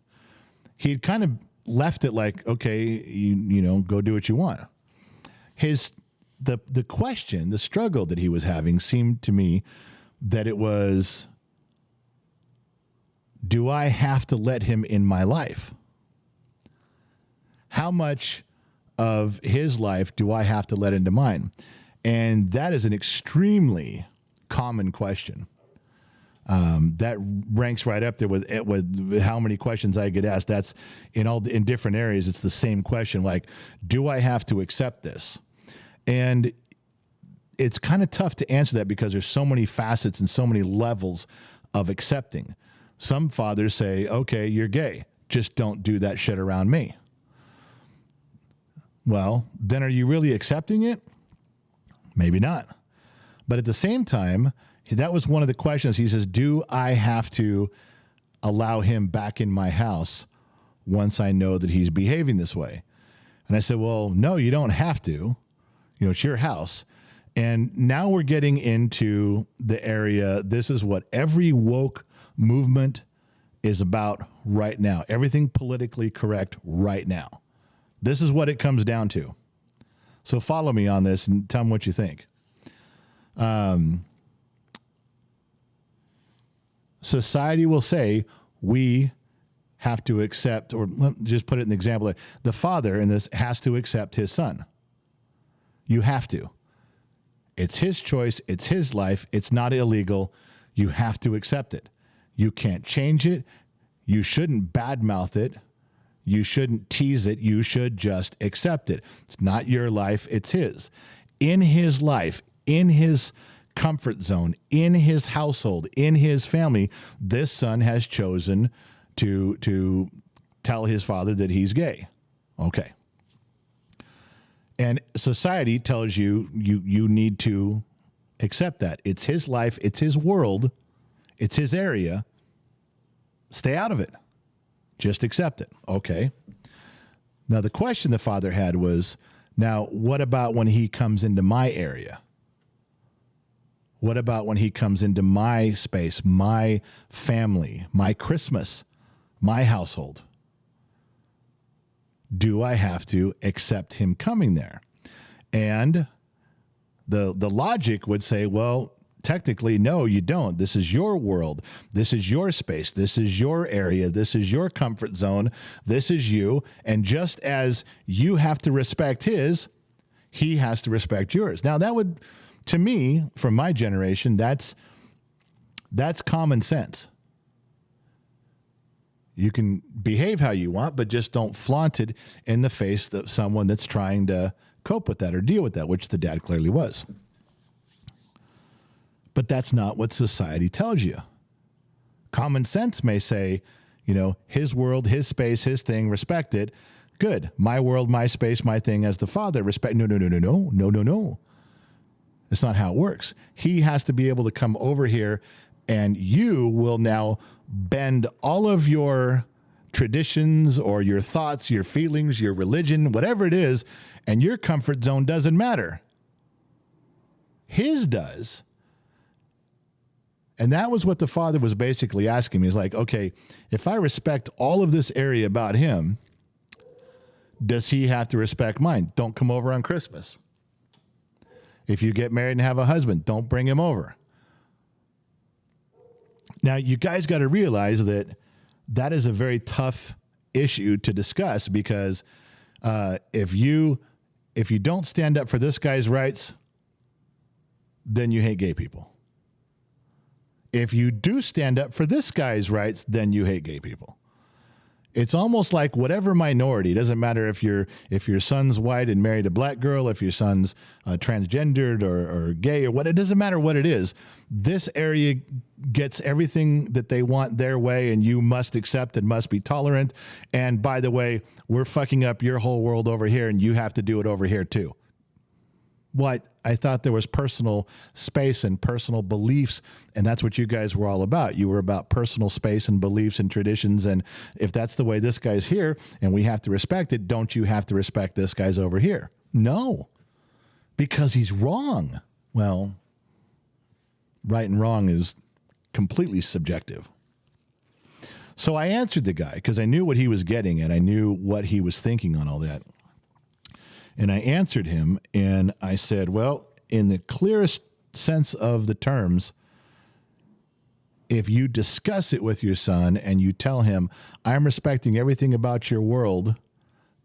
He'd kind of left it like, okay, you go do what you want. The question, the struggle that he was having seemed to me that it was, do I have to let him in my life? How much of his life do I have to let into mine? And that is an extremely common question. That ranks right up there with how many questions I get asked. That's in different areas. It's the same question. Like, do I have to accept this? And it's kind of tough to answer that because there's so many facets and so many levels of accepting. Some fathers say, okay, you're gay. Just don't do that shit around me. Well, then are you really accepting it? Maybe not. But at the same time, that was one of the questions. He says, do I have to allow him back in my house once I know that he's behaving this way? And I said, well, no, you don't have to. It's your house. And now we're getting into the area. This is what every woke movement is about right now. Everything politically correct right now. This is what it comes down to. So follow me on this and tell me what you think. Society will say we have to accept, or just put it in the example, the father in this has to accept his son. You have to. It's his choice. It's his life. It's not illegal. You have to accept it. You can't change it. You shouldn't badmouth it. You shouldn't tease it. You should just accept it. It's not your life. It's his. In his life, in his comfort zone, in his household, in his family, this son has chosen to tell his father that he's gay. Okay. And society tells you need to accept that. It's his life. It's his world. It's his area. Stay out of it. Just accept it. Okay. Now, the question the father had was, now, what about when he comes into my area? What about when he comes into my space, my family, my Christmas, my household? Do I have to accept him coming there? And the logic would say, well, technically, no, you don't. This is your world. This is your space. This is your area. This is your comfort zone. This is you. And just as you have to respect his, he has to respect yours. Now, that would, to me, from my generation, that's common sense. You can behave how you want, but just don't flaunt it in the face of someone that's trying to cope with that or deal with that, which the dad clearly was. But that's not what society tells you. Common sense may say, his world, his space, his thing, respect it. Good. My world, my space, my thing as the father, respect. No. That's not how it works. He has to be able to come over here, and you will now bend all of your traditions or your thoughts, your feelings, your religion, whatever it is, and your comfort zone doesn't matter. His does. And that was what the father was basically asking me. He's like, okay, if I respect all of this area about him, does he have to respect mine? Don't come over on Christmas. If you get married and have a husband, don't bring him over. Now, you guys got to realize that that is a very tough issue to discuss, because if you don't stand up for this guy's rights, then you hate gay people. If you do stand up for this guy's rights, then you hate gay people. It's almost like whatever minority. It doesn't matter if your son's white and married a black girl, if your son's transgendered or gay or what. It doesn't matter what it is. This area gets everything that they want their way, and you must accept and must be tolerant. And by the way, we're fucking up your whole world over here, and you have to do it over here too. What I thought there was personal space and personal beliefs, and that's what you guys were all about. You were about personal space and beliefs and traditions, and if that's the way this guy's here and we have to respect it, don't you have to respect this guy's over here? No, because he's wrong. Well, right and wrong is completely subjective. So I answered the guy because I knew what he was getting at. I knew what he was thinking on all that. And I answered him, and I said, well, in the clearest sense of the terms, if you discuss it with your son and you tell him, I'm respecting everything about your world,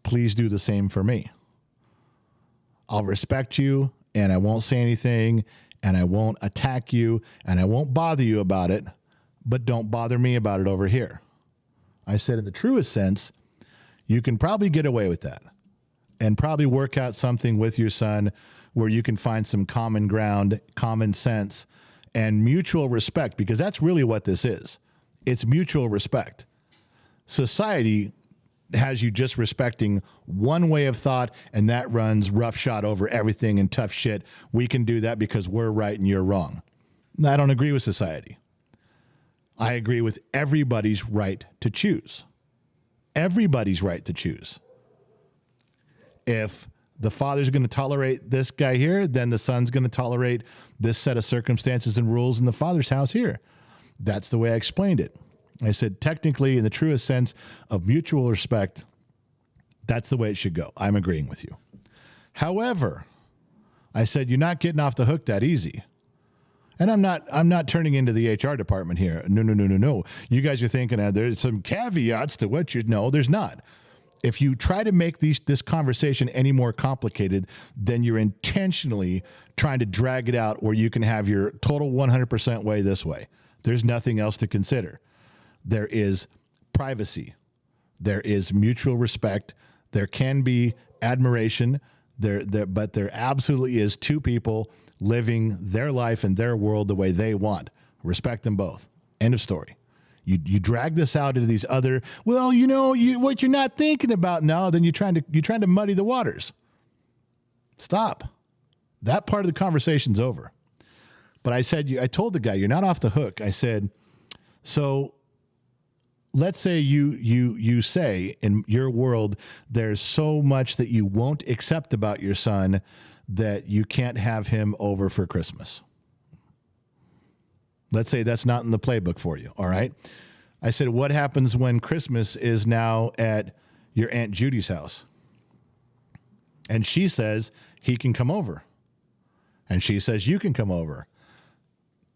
please do the same for me. I'll respect you, and I won't say anything, and I won't attack you, and I won't bother you about it, but don't bother me about it over here. I said, in the truest sense, you can probably get away with that, and probably work out something with your son where you can find some common ground, common sense, and mutual respect, because that's really what this is. It's mutual respect. Society has you just respecting one way of thought, and that runs roughshod over everything and tough shit. We can do that because we're right and you're wrong. I don't agree with society. I agree with everybody's right to choose. Everybody's right to choose. If the father's going to tolerate this guy here, then the son's going to tolerate this set of circumstances and rules in the father's house here. That's the way I explained it. I said, technically, in the truest sense of mutual respect, that's the way it should go. I'm agreeing with you. However, I said, you're not getting off the hook that easy. And I'm not turning into the HR department here. No. You guys are thinking there's some caveats to what no, there's not. If you try to make this conversation any more complicated, then you're intentionally trying to drag it out where you can have your total 100% way this way. There's nothing else to consider. There is privacy. There is mutual respect. There can be admiration. But there absolutely is two people living their life and their world the way they want. Respect them both. End of story. You drag this out into these other, well, what you're not thinking about now, then you're trying to muddy the waters. Stop. That part of the conversation's over. But I told the guy, you're not off the hook. I said, so let's say you say in your world there's so much that you won't accept about your son that you can't have him over for Christmas. Let's say that's not in the playbook for you, all right? I said, what happens when Christmas is now at your Aunt Judy's house? And she says he can come over. And she says you can come over.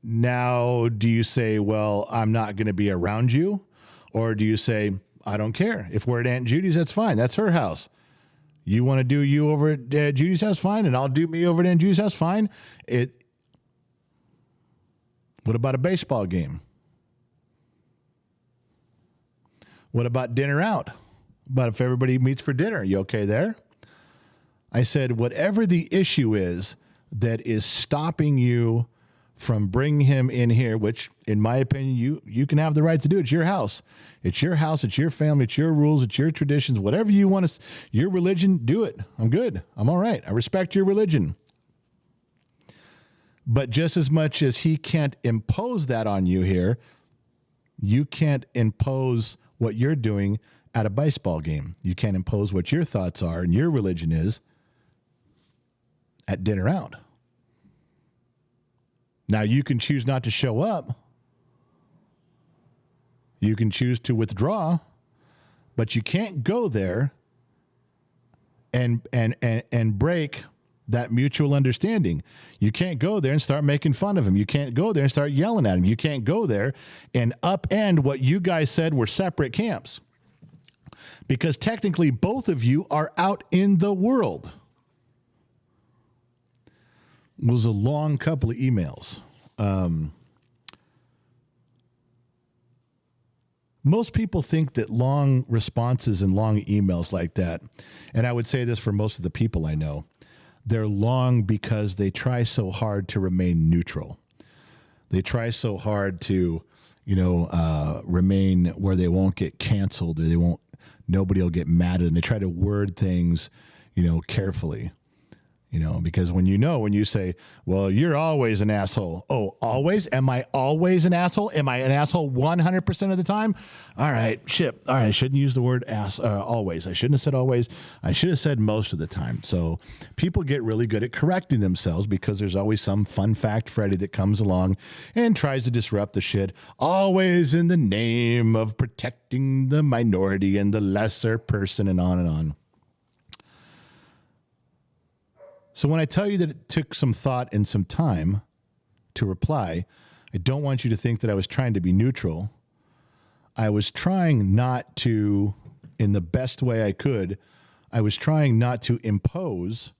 Now, do you say, well, I'm not going to be around you? Or do you say, I don't care. If we're at Aunt Judy's, that's fine. That's her house. You want to do you over at Judy's house? Fine. And I'll do me over at Aunt Judy's house? Fine. What about a baseball game? What about dinner out? But if everybody meets for dinner, you okay there? I said, whatever the issue is that is stopping you from bringing him in here, which in my opinion, you can have the right to do. It's your house. It's your house. It's your family. It's your rules. It's your traditions. Whatever you want to, your religion, do it. I'm good. I'm all right. I respect your religion. But just as much as he can't impose that on you here, you can't impose what you're doing at a baseball game. You can't impose what your thoughts are and your religion is at dinner out. Now, you can choose not to show up. You can choose to withdraw, but you can't go there and break that mutual understanding. You can't go there and start making fun of him. You can't go there and start yelling at him. You can't go there and upend what you guys said were separate camps. Because technically both of you are out in the world. It was a long couple of emails. Most people think that long responses and long emails like that, and I would say this for most of the people I know, they're long because they try so hard to remain neutral. They try so hard to, remain where they won't get canceled or nobody will get mad at them. They try to word things, carefully. Because when you say, well, you're always an asshole. Oh, always? Am I always an asshole? Am I an asshole 100% of the time? All right, shit. All right, I shouldn't use the word always. I shouldn't have said always. I should have said most of the time. So people get really good at correcting themselves because there's always some fun fact Freddy that comes along and tries to disrupt the shit, always in the name of protecting the minority and the lesser person and on and on. So when I tell you that it took some thought and some time to reply, I don't want you to think that I was trying to be neutral. I was trying not to, in the best way I could, I was trying not to impose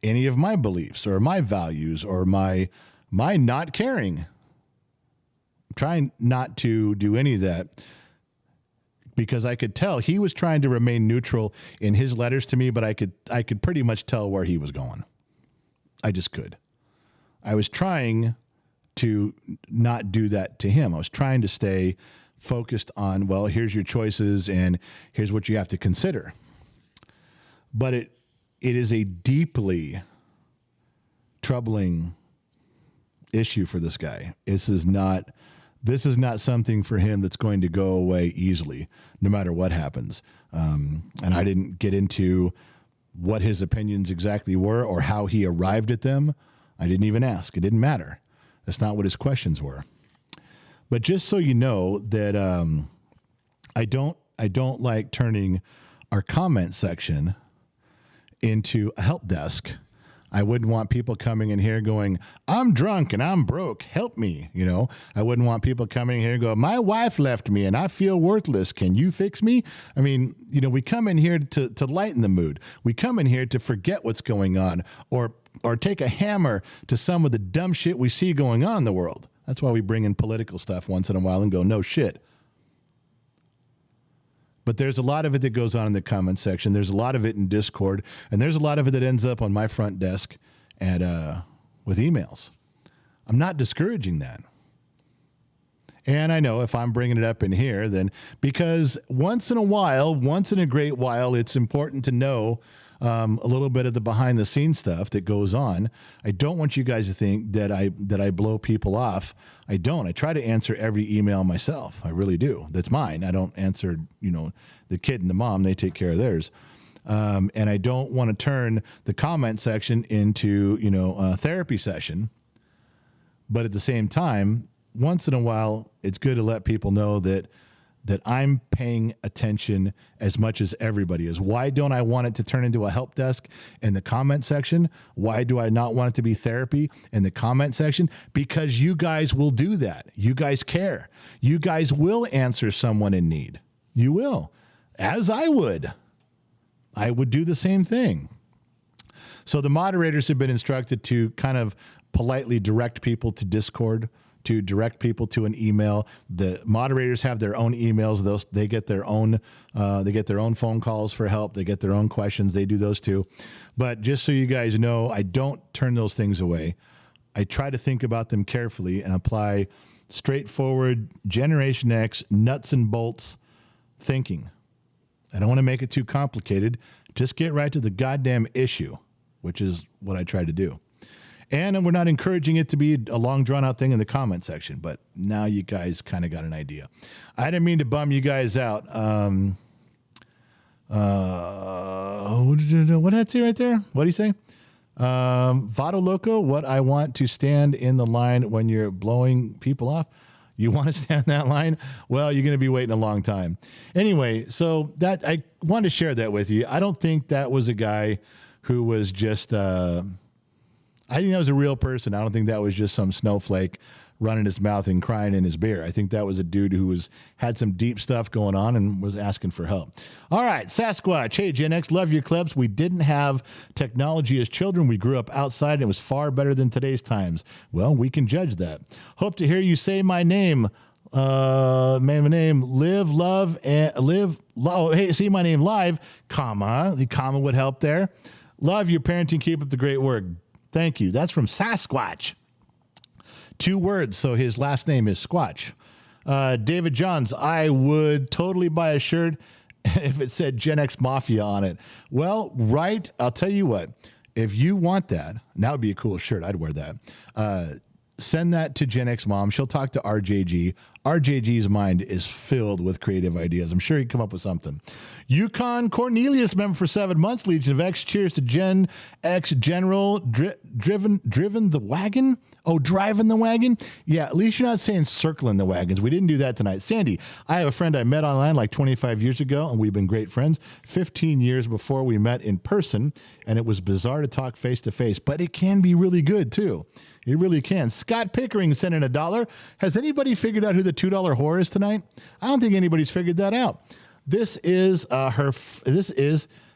any of my beliefs or my values or my not caring. I'm trying not to do any of that. Because I could tell he was trying to remain neutral in his letters to me, but I could pretty much tell where he was going. I just could. I was trying to not do that to him. I was trying to stay focused on, well, here's your choices and here's what you have to consider. But it is a deeply troubling issue for this guy. This is not something for him that's going to go away easily, no matter what happens. And I didn't get into what his opinions exactly were or how he arrived at them. I didn't even ask. It didn't matter. That's not what his questions were. But just so you know that I don't like turning our comment section into a help desk. I wouldn't want people coming in here going, I'm drunk and I'm broke. Help me. You know, I wouldn't want people coming here and go, my wife left me and I feel worthless. Can you fix me? I mean, you know, we come in here to lighten the mood. We come in here to forget what's going on or take a hammer to some of the dumb shit we see going on in the world. That's why we bring in political stuff once in a while and go, no shit. But there's a lot of it that goes on in the comment section. There's a lot of it in Discord. And there's a lot of it that ends up on my front desk with emails. I'm not discouraging that. And I know if I'm bringing it up in here, then because once in a great while, it's important to know a little bit of the behind the scenes stuff that goes on. I don't want you guys to think that I blow people off. I don't. I try to answer every email myself. I really do. That's mine. I don't answer, you know, the kid and the mom. They take care of theirs. And I don't want to turn the comment section into, you know, a therapy session. But at the same time, once in a while, it's good to let people know that I'm paying attention as much as everybody is. Why don't I want it to turn into a help desk in the comment section? Why do I not want it to be therapy in the comment section? Because you guys will do that. You guys care. You guys will answer someone in need. You will, as I would. I would do the same thing. So the moderators have been instructed to kind of politely direct people to Discord, to direct people to an email. The moderators have their own emails. They get their own phone calls for help. They get their own questions. They do those too. But just so you guys know, I don't turn those things away. I try to think about them carefully and apply straightforward Generation X nuts and bolts thinking. I don't want to make it too complicated. Just get right to the goddamn issue, which is what I try to do. And we're not encouraging it to be a long, drawn-out thing in the comment section, but now you guys kind of got an idea. I didn't mean to bum you guys out. What did I say right there? What do you say? Vado Loco, what I want to stand in the line when you're blowing people off. You want to stand in that line? Well, you're going to be waiting a long time. Anyway, so that I wanted to share that with you. I don't think that was a guy who was just... I think that was a real person. I don't think that was just some snowflake running his mouth and crying in his beer. I think that was a dude who had some deep stuff going on and was asking for help. All right, Sasquatch. Hey, Gen X, love your clips. We didn't have technology as children. We grew up outside and it was far better than today's times. Well, we can judge that. Hope to hear you say my name. My name, live, love, and live. Hey, see my name live, comma. The comma would help there. Love your parenting. Keep up the great work. Thank you. That's from Sasquatch. 2 words, so his last name is Squatch. David Johns, I would totally buy a shirt if it said Gen X Mafia on it. Well, right, I'll tell you what. If you want that would be a cool shirt. I'd wear that. Send that to Gen X Mom. She'll talk to RJG. RJG's mind is filled with creative ideas. I'm sure he'd come up with something. Yukon Cornelius, member for 7 months. Legion of X. Cheers to Gen X General. Driven the wagon? Oh, driving the wagon? Yeah, at least you're not saying circling the wagons. We didn't do that tonight. Sandy, I have a friend I met online like 25 years ago, and we've been great friends. 15 years before we met in person, and it was bizarre to talk face to face, but it can be really good too. It really can. Scott Pickering sent in $1. Has anybody figured out who the $2 whore is tonight? I don't think anybody's figured that out. This is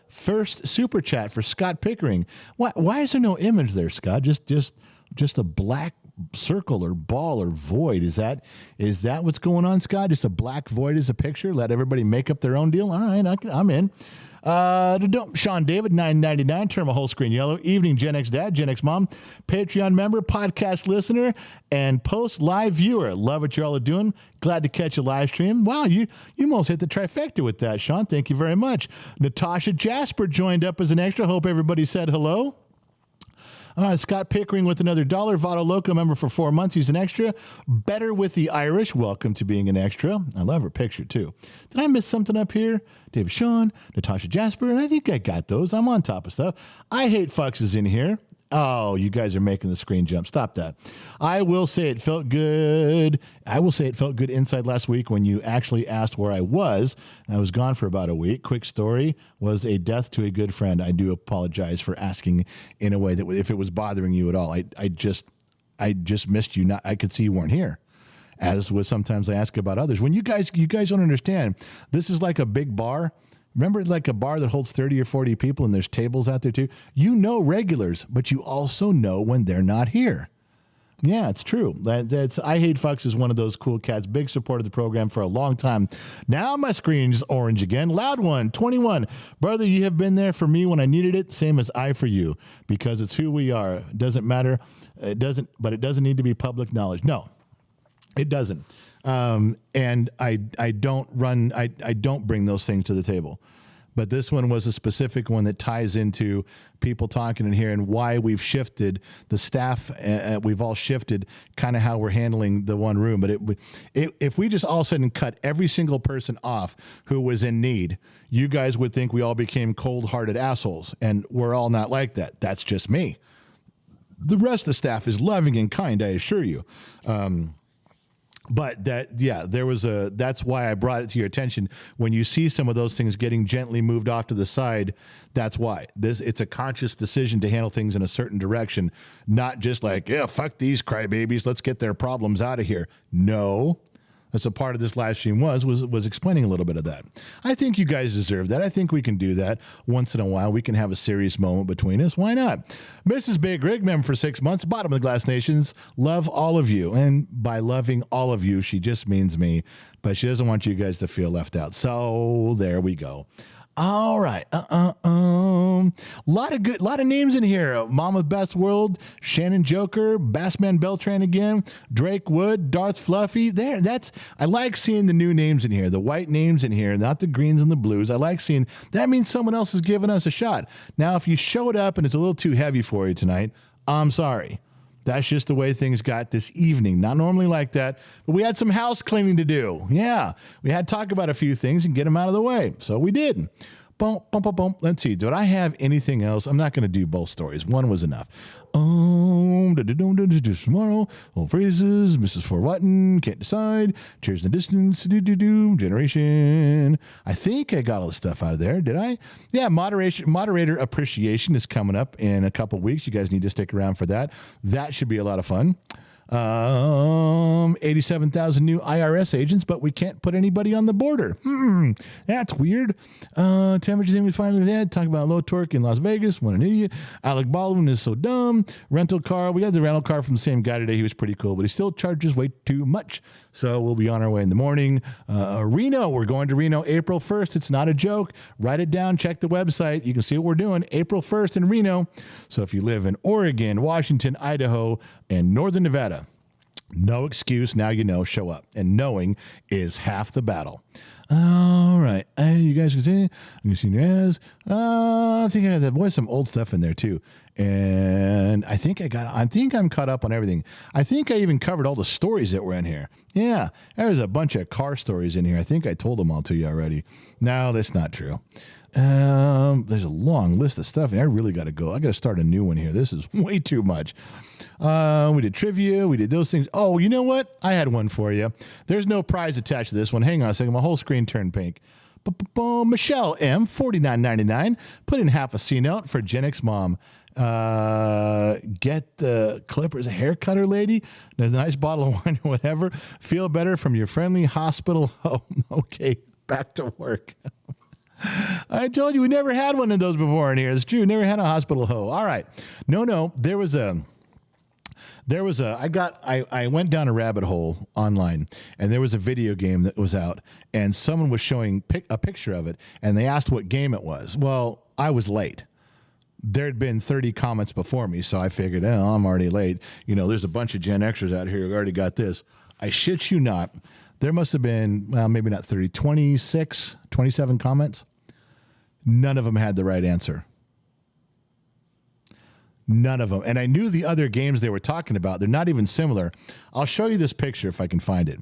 first super chat for Scott Pickering. Why is there no image there, Scott? Just a black circle or ball or void. Is that what's going on, Scott? Just a black void as a picture? Let everybody make up their own deal? All right, I'm in. Sean David, $9.99, turn my whole screen yellow. Evening, Gen X Dad, Gen X Mom, Patreon member, podcast listener, and post live viewer. Love what you all are doing. Glad to catch a live stream. Wow, you almost hit the trifecta with that, Sean. Thank you very much. Natasha Jasper joined up as an extra. Hope everybody said hello. Scott Pickering with another $1. Vado Loco member for 4 months. He's an extra. Better with the Irish. Welcome to being an extra. I love her picture too. Did I miss something up here? David Sean, Natasha Jasper. I think I got those. I'm on top of stuff. I Hate Fucks is in here. Oh, you guys are making the screen jump. Stop that. I will say it felt good. I will say it felt good inside last week when you actually asked where I was. I was gone for about a week. Quick story was a death to a good friend. I do apologize for asking in a way that if it was bothering you at all. I just missed you. I could see you weren't here. As with sometimes I ask about others. When you guys don't understand, this is like a big bar. Remember, like a bar that holds 30 or 40 people and there's tables out there too? You know regulars, but you also know when they're not here. Yeah, it's true. I Hate Fucks is one of those cool cats. Big supporter of the program for a long time. Now my screen's orange again. Loud one, 21. Brother, you have been there for me when I needed it, same as I for you, because it's who we are. It doesn't matter. But it doesn't need to be public knowledge. No, it doesn't. And I don't bring those things to the table. But this one was a specific one that ties into people talking in here and why we've shifted the staff. We've all shifted kind of how we're handling the one room. But if we just all of a sudden cut every single person off who was in need, you guys would think we all became cold-hearted assholes. And we're all not like that. That's just me. The rest of the staff is loving and kind, I assure you. But that's why I brought it to your attention. When you see some of those things getting gently moved off to the side, that's why. It's a conscious decision to handle things in a certain direction, not just like, yeah, fuck these crybabies, let's get their problems out of here. No. That's a part of this live stream was explaining a little bit of that. I think you guys deserve that. I think we can do that once in a while. We can have a serious moment between us. Why not? Mrs. Big Rig, member for 6 months, bottom of the Glass Nations. Love all of you. And by loving all of you, she just means me. But she doesn't want you guys to feel left out. So there we go. All right. Lot of names in here. Mama Best World, Shannon Joker, Bassman Beltran again, Drake Wood, Darth Fluffy. I like seeing the new names in here, the white names in here, not the greens and the blues. I like seeing that means someone else is giving us a shot. Now, if you showed up and it's a little too heavy for you tonight, I'm sorry. That's just the way things got this evening. Not normally like that, but we had some house cleaning to do. Yeah, we had to talk about a few things and get them out of the way. So we did. Boom, boom, boom, boom. Let's see. Did I have anything else? I'm not going to do both stories. One was enough. Tomorrow. Old phrases. Mrs. Forwatton. Can't decide. Cheers in the distance. Generation. I think I got all the stuff out of there. Did I? Yeah. Moderator appreciation is coming up in a couple weeks. You guys need to stick around for that. That should be a lot of fun. 87,000 new IRS agents, but we can't put anybody on the border. That's weird. Temperatures we finally had. Talk about low torque in Las Vegas. What an idiot. Alec Baldwin is so dumb. Rental car. We had the rental car from the same guy today. He was pretty cool, but he still charges way too much. So we'll be on our way in the morning. Reno. We're going to Reno April 1st. It's not a joke. Write it down. Check the website. You can see what we're doing. April 1st in Reno. So if you live in Oregon, Washington, Idaho, and Northern Nevada, no excuse. Now you know. Show up. And knowing is half the battle. All right. You guys can see. You see your ass. I think there was some old stuff in there too. And I think I'm caught up on everything. I think I even covered all the stories that were in here. Yeah. There's a bunch of car stories in here. I think I told them all to you already. No, that's not true. There's a long list of stuff, and I really got to go. I got to start a new one here. This is way too much. We did trivia. We did those things. Oh, you know what? I had one for you. There's no prize attached to this one. Hang on a second. My whole screen turned pink. Michelle M, $49.99. Put in half a C note for Gen X mom. Get the Clippers a hair cutter lady. There's a nice bottle of wine or whatever. Feel better from your friendly hospital. Oh, okay. Back to work. I told you we never had one of those before in here. It's true. Never had a hospital hoe. All right. No. I went down a rabbit hole online, and there was a video game that was out, and someone was showing a picture of it, and they asked what game it was. Well, I was late. There'd been 30 comments before me, so I figured, I'm already late. You know, there's a bunch of Gen Xers out here who already got this. I shit you not. There must have been, well, maybe not 30, 26, 27 comments. None of them had the right answer. None of them. And I knew the other games they were talking about. They're not even similar. I'll show you this picture if I can find it.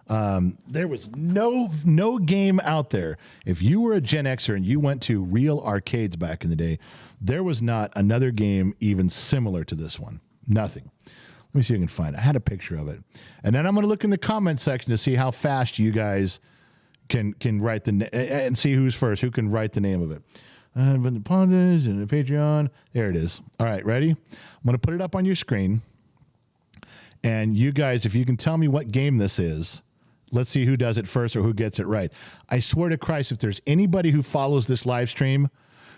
There was no game out there. If you were a Gen Xer and you went to real arcades back in the day, there was not another game even similar to this one. Nothing. Let me see if I can find it. I had a picture of it. And then I'm going to look in the comment section to see how fast you guys can write and see who's first, who can write the name of it. But the Pondas and the Patreon. There it is. All right, ready? I'm going to put it up on your screen. And you guys, if you can tell me what game this is, let's see who does it first or who gets it right. I swear to Christ, if there's anybody who follows this live stream,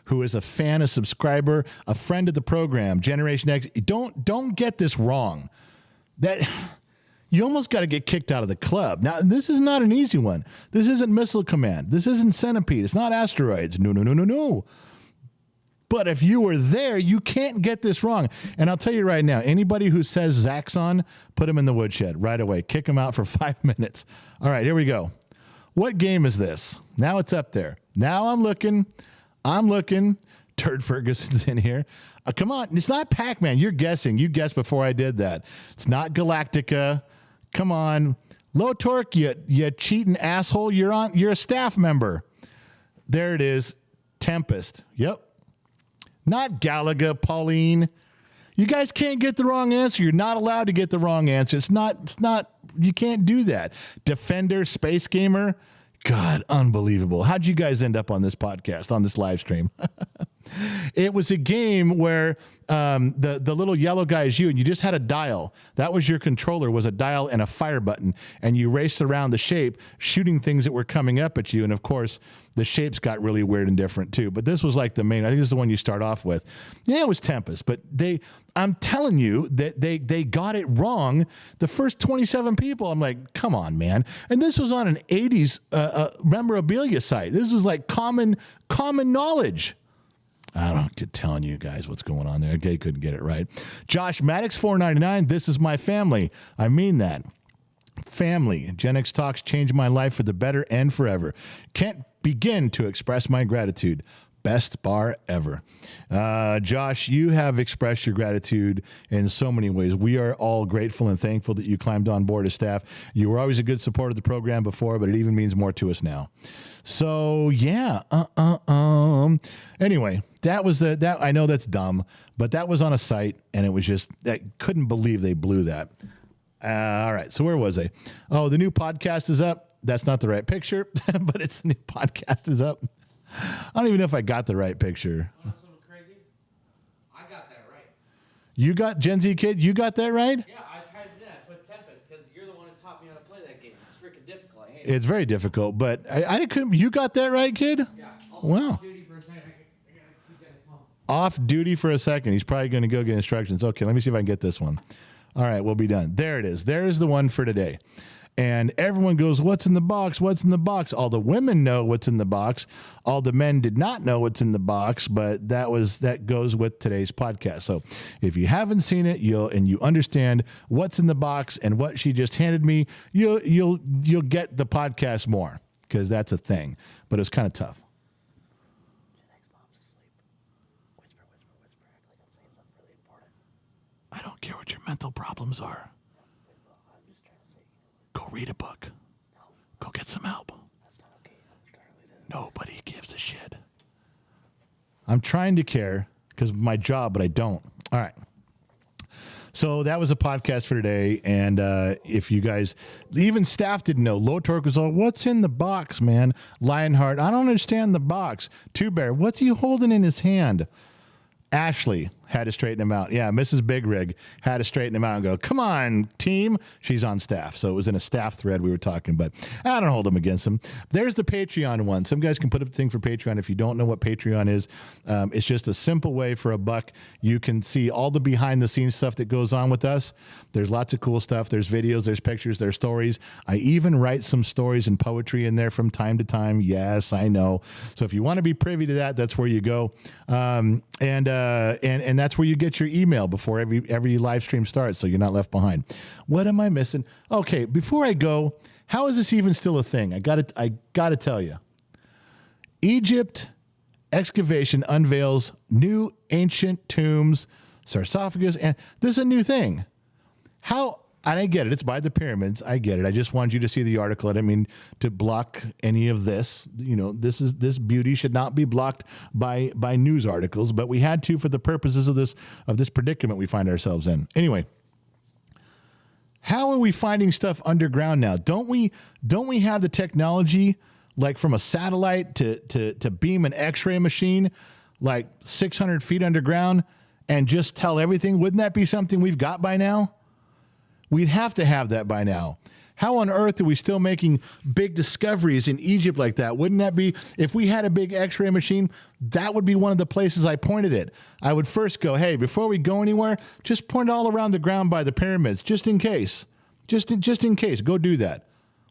who is a fan, a subscriber, a friend of the program, Generation X, don't get this wrong. That you almost got to get kicked out of the club. Now, this is not an easy one. This isn't Missile Command. This isn't Centipede. It's not Asteroids. No. But if you were there, you can't get this wrong. And I'll tell you right now, anybody who says Zaxxon, put him in the woodshed right away. Kick him out for 5 minutes. All right, here we go. What game is this? Now it's up there. Now I'm looking. Turd Ferguson's in here. Come on. It's not Pac-Man. You're guessing. You guessed before I did that. It's not Galactica. Come on. Low Torque, you cheating asshole. You're a staff member. There it is. Tempest. Yep. Not Galaga, Pauline. You guys can't get the wrong answer. You're not allowed to get the wrong answer. It's not, you can't do that. Defender, Space Gamer. God, unbelievable. How'd you guys end up on this podcast, on this live stream? It was a game where the little yellow guy is you, and you just had a dial. That was your controller, was a dial and a fire button, and you raced around the shape, shooting things that were coming up at you. And of course, the shapes got really weird and different too. But this was like the main. I think this is the one you start off with. Yeah, it was Tempest, but I'm telling you that they got it wrong. The first 27 people, I'm like, come on, man. And this was on an 80s memorabilia site. This was like common knowledge. I don't get telling you guys what's going on there. Okay, couldn't get it right. Josh Maddox, $4.99. This is my family. I mean that. Family. Gen X Talks changed my life for the better and forever. Can't begin to express my gratitude. Best bar ever. Josh, you have expressed your gratitude in so many ways. We are all grateful and thankful that you climbed on board as staff. You were always a good supporter of the program before, but it even means more to us now. So yeah. Anyway, that was that. I know that's dumb, but that was on a site, and it was just, I couldn't believe they blew that. All right. So where was I? Oh, the new podcast is up. That's not the right picture, but it's the new podcast is up. I don't even know if I got the right picture. Want to know something crazy? I got that right. You got, Gen Z kid, you got that right? Yeah, I typed it in. I put Tempest because you're the one who taught me how to play that game. It's freaking difficult. I hate it. It's very difficult, but I couldn't. You got that right, kid? Yeah. Also, Wow. off duty for a second. I gotta see Dennis' mom. Off duty for a second. He's probably going to go get instructions. Okay, let me see if I can get this one. All right, we'll be done. There it is. There is the one for today. And everyone goes, what's in the box? What's in the box? All the women know what's in the box. All the men did not know what's in the box, but that goes with today's podcast. So if you haven't seen it, you understand what's in the box and what she just handed me, you'll get the podcast more, because that's a thing. But it's kind of tough. I don't care what your mental problems are. Go read a book. Go get some help. Nobody gives a shit. I'm trying to care because of my job, but I don't. All right. So that was a podcast for today. And if you guys, even staff didn't know, Low Torque was all, what's in the box, man? Lionheart, I don't understand the box. Two Bear, what's he holding in his hand? Ashley had to straighten him out. Yeah, Mrs. Big Rig had to straighten him out and go, come on, team. She's on staff. So it was in a staff thread we were talking, but I don't hold them against them. There's the Patreon one. Some guys can put up a thing for Patreon. If you don't know what Patreon is, it's just a simple way for $1. You can see all the behind the scenes stuff that goes on with us. There's lots of cool stuff. There's videos, there's pictures, there's stories. I even write some stories and poetry in there from time to time. Yes, I know. So if you want to be privy to that, that's where you go. And that's where you get your email before every live stream starts, so you're not left behind. What am I missing? Okay, before I go, how is this even still a thing? I gotta tell you. Egypt excavation unveils new ancient tombs, sarcophagus, and this is a new thing. How And I get it. It's by the pyramids. I get it. I just wanted you to see the article. I didn't mean to block any of this. This beauty should not be blocked by news articles, but we had to for the purposes of this predicament we find ourselves in. Anyway, how are we finding stuff underground now? Don't we have the technology, like from a satellite to beam an X-ray machine like 600 feet underground and just tell everything? Wouldn't that be something we've got by now? We'd have to have that by now. How on earth are we still making big discoveries in Egypt like that? Wouldn't that be, if we had a big X-ray machine, that would be one of the places I pointed it. I would first go, hey, before we go anywhere, just point it all around the ground by the pyramids, just in case. Just in case, go do that.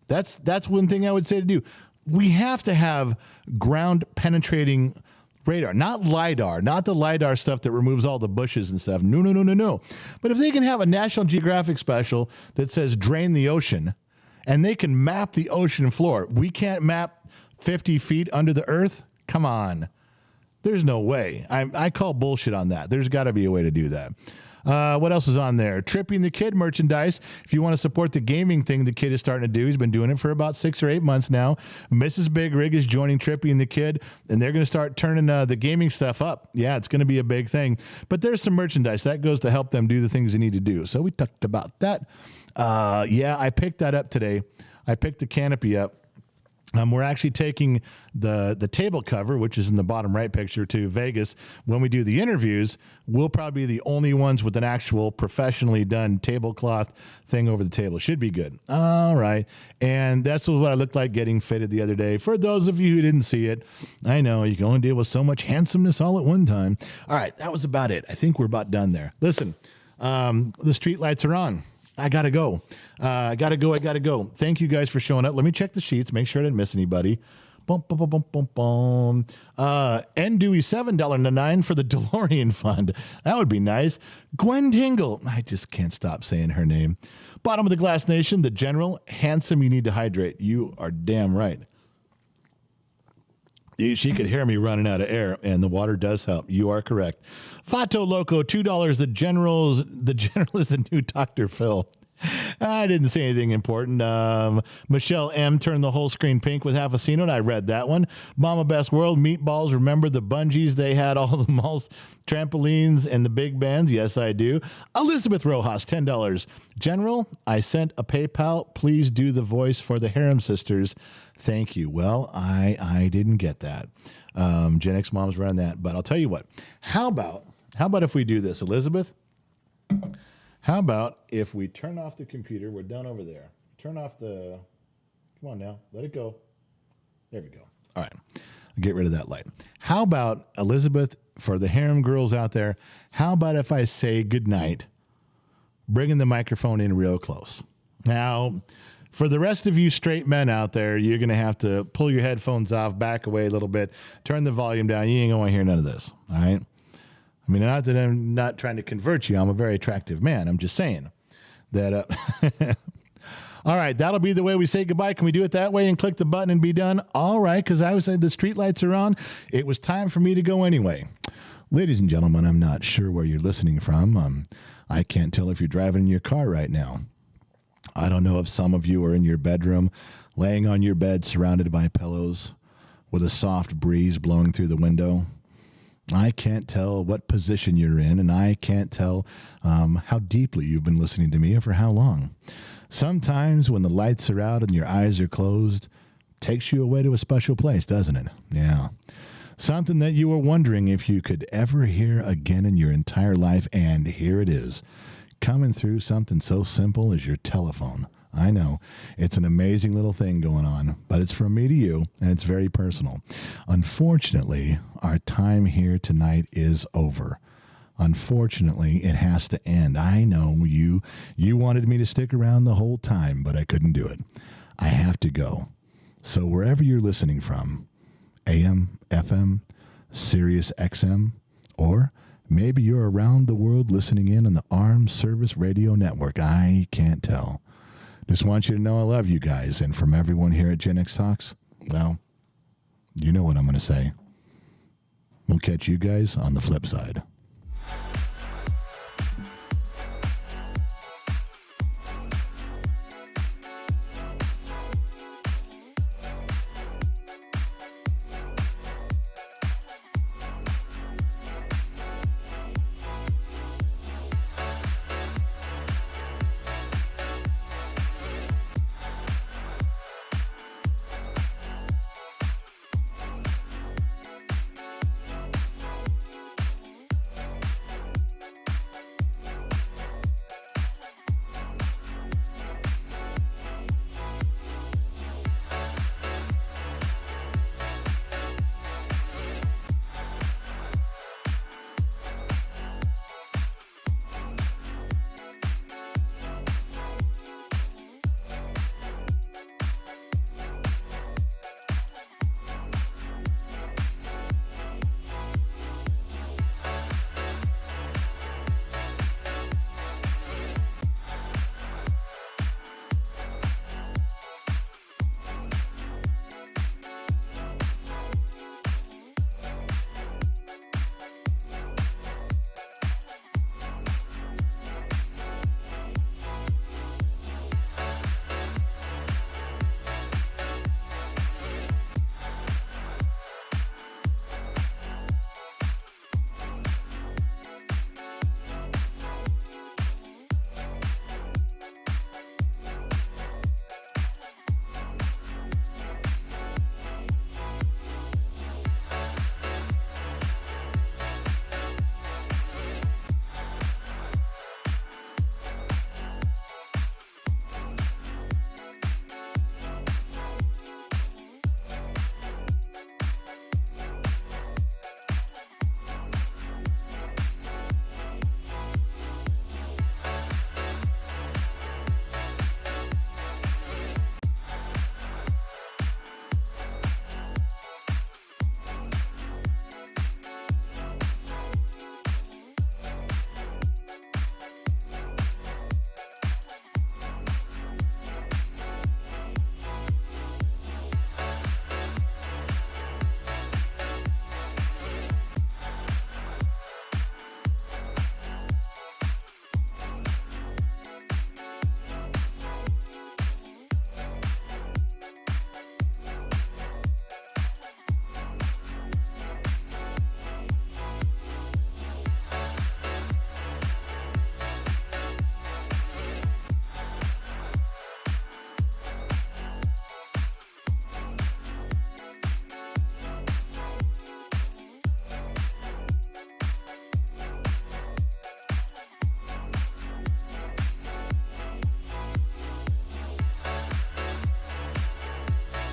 That's one thing I would say to do. We have to have ground penetrating radar, not LiDAR, not the LiDAR stuff that removes all the bushes and stuff. No. But if they can have a National Geographic special that says drain the ocean, and they can map the ocean floor, we can't map 50 feet under the earth? Come on. There's no way. I call bullshit on that. There's got to be a way to do that. What else is on there? Trippy and the Kid merchandise. If you want to support the gaming thing the kid is starting to do, he's been doing it for about 6 or 8 months now. Mrs. Big Rig is joining Trippy and the Kid, and they're going to start turning the gaming stuff up. Yeah, it's going to be a big thing. But there's some merchandise that goes to help them do the things they need to do. So we talked about that. Yeah, I picked that up today. I picked the canopy up. We're actually taking the table cover, which is in the bottom right picture, to Vegas. When we do the interviews, we'll probably be the only ones with an actual professionally done tablecloth thing over the table. Should be good. All right. And that's what I looked like getting fitted the other day. For those of you who didn't see it, I know you can only deal with so much handsomeness all at one time. All right. That was about it. I think we're about done there. Listen, the street lights are on. I gotta go. I gotta go. Thank you guys for showing up. Let me check the sheets, make sure I didn't miss anybody. Bum, bum, bum, bum, bum, bum. N Dewey $7.09 for the DeLorean fund. That would be nice. Gwen Tingle. I just can't stop saying her name. Bottom of the Glass Nation, the General. Handsome, you need to hydrate. You are damn right. She could hear me running out of air, and the water does help. You are correct. Fato Loco, $2. The General is the new Dr. Phil. I didn't say anything important. Michelle M. turned the whole screen pink with half a C note. I read that one. Mama Best World, Meatballs. Remember the bungees? They had all the malls, trampolines, and the big bands. Yes, I do. Elizabeth Rojas, $10. General, I sent a PayPal. Please do the voice for the Harem Sisters. Thank you. Well, I didn't get that. Gen X moms ran that. But I'll tell you what. How about if we do this, Elizabeth? How about if we turn off the computer? We're done over there. Turn off the... Come on now. Let it go. There we go. All right. Get rid of that light. How about, Elizabeth, for the harem girls out there, how about if I say goodnight, bringing the microphone in real close? Now, for the rest of you straight men out there, you're going to have to pull your headphones off, back away a little bit, turn the volume down. You ain't going to hear none of this. All right? I mean, not that I'm not trying to convert you. I'm a very attractive man. I'm just saying that. All right, that'll be the way we say goodbye. Can we do it that way and click the button and be done? All right, because I was saying the street lights are on. It was time for me to go anyway. Ladies and gentlemen, I'm not sure where you're listening from. I can't tell if you're driving in your car right now. I don't know if some of you are in your bedroom, laying on your bed surrounded by pillows with a soft breeze blowing through the window. I can't tell what position you're in, and I can't tell how deeply you've been listening to me or for how long. Sometimes when the lights are out and your eyes are closed, it takes you away to a special place, doesn't it? Yeah. Something that you were wondering if you could ever hear again in your entire life, and here it is, coming through something so simple as your telephone. I know. It's an amazing little thing going on, but it's from me to you, and it's very personal. Unfortunately, our time here tonight is over. Unfortunately, it has to end. I know you wanted me to stick around the whole time, but I couldn't do it. I have to go. So wherever you're listening from, AM, FM, Sirius XM, or maybe you're around the world listening in on the Armed Service Radio Network, I can't tell. Just want you to know I love you guys. And from everyone here at Gen X Talks, well, you know what I'm going to say. We'll catch you guys on the flip side.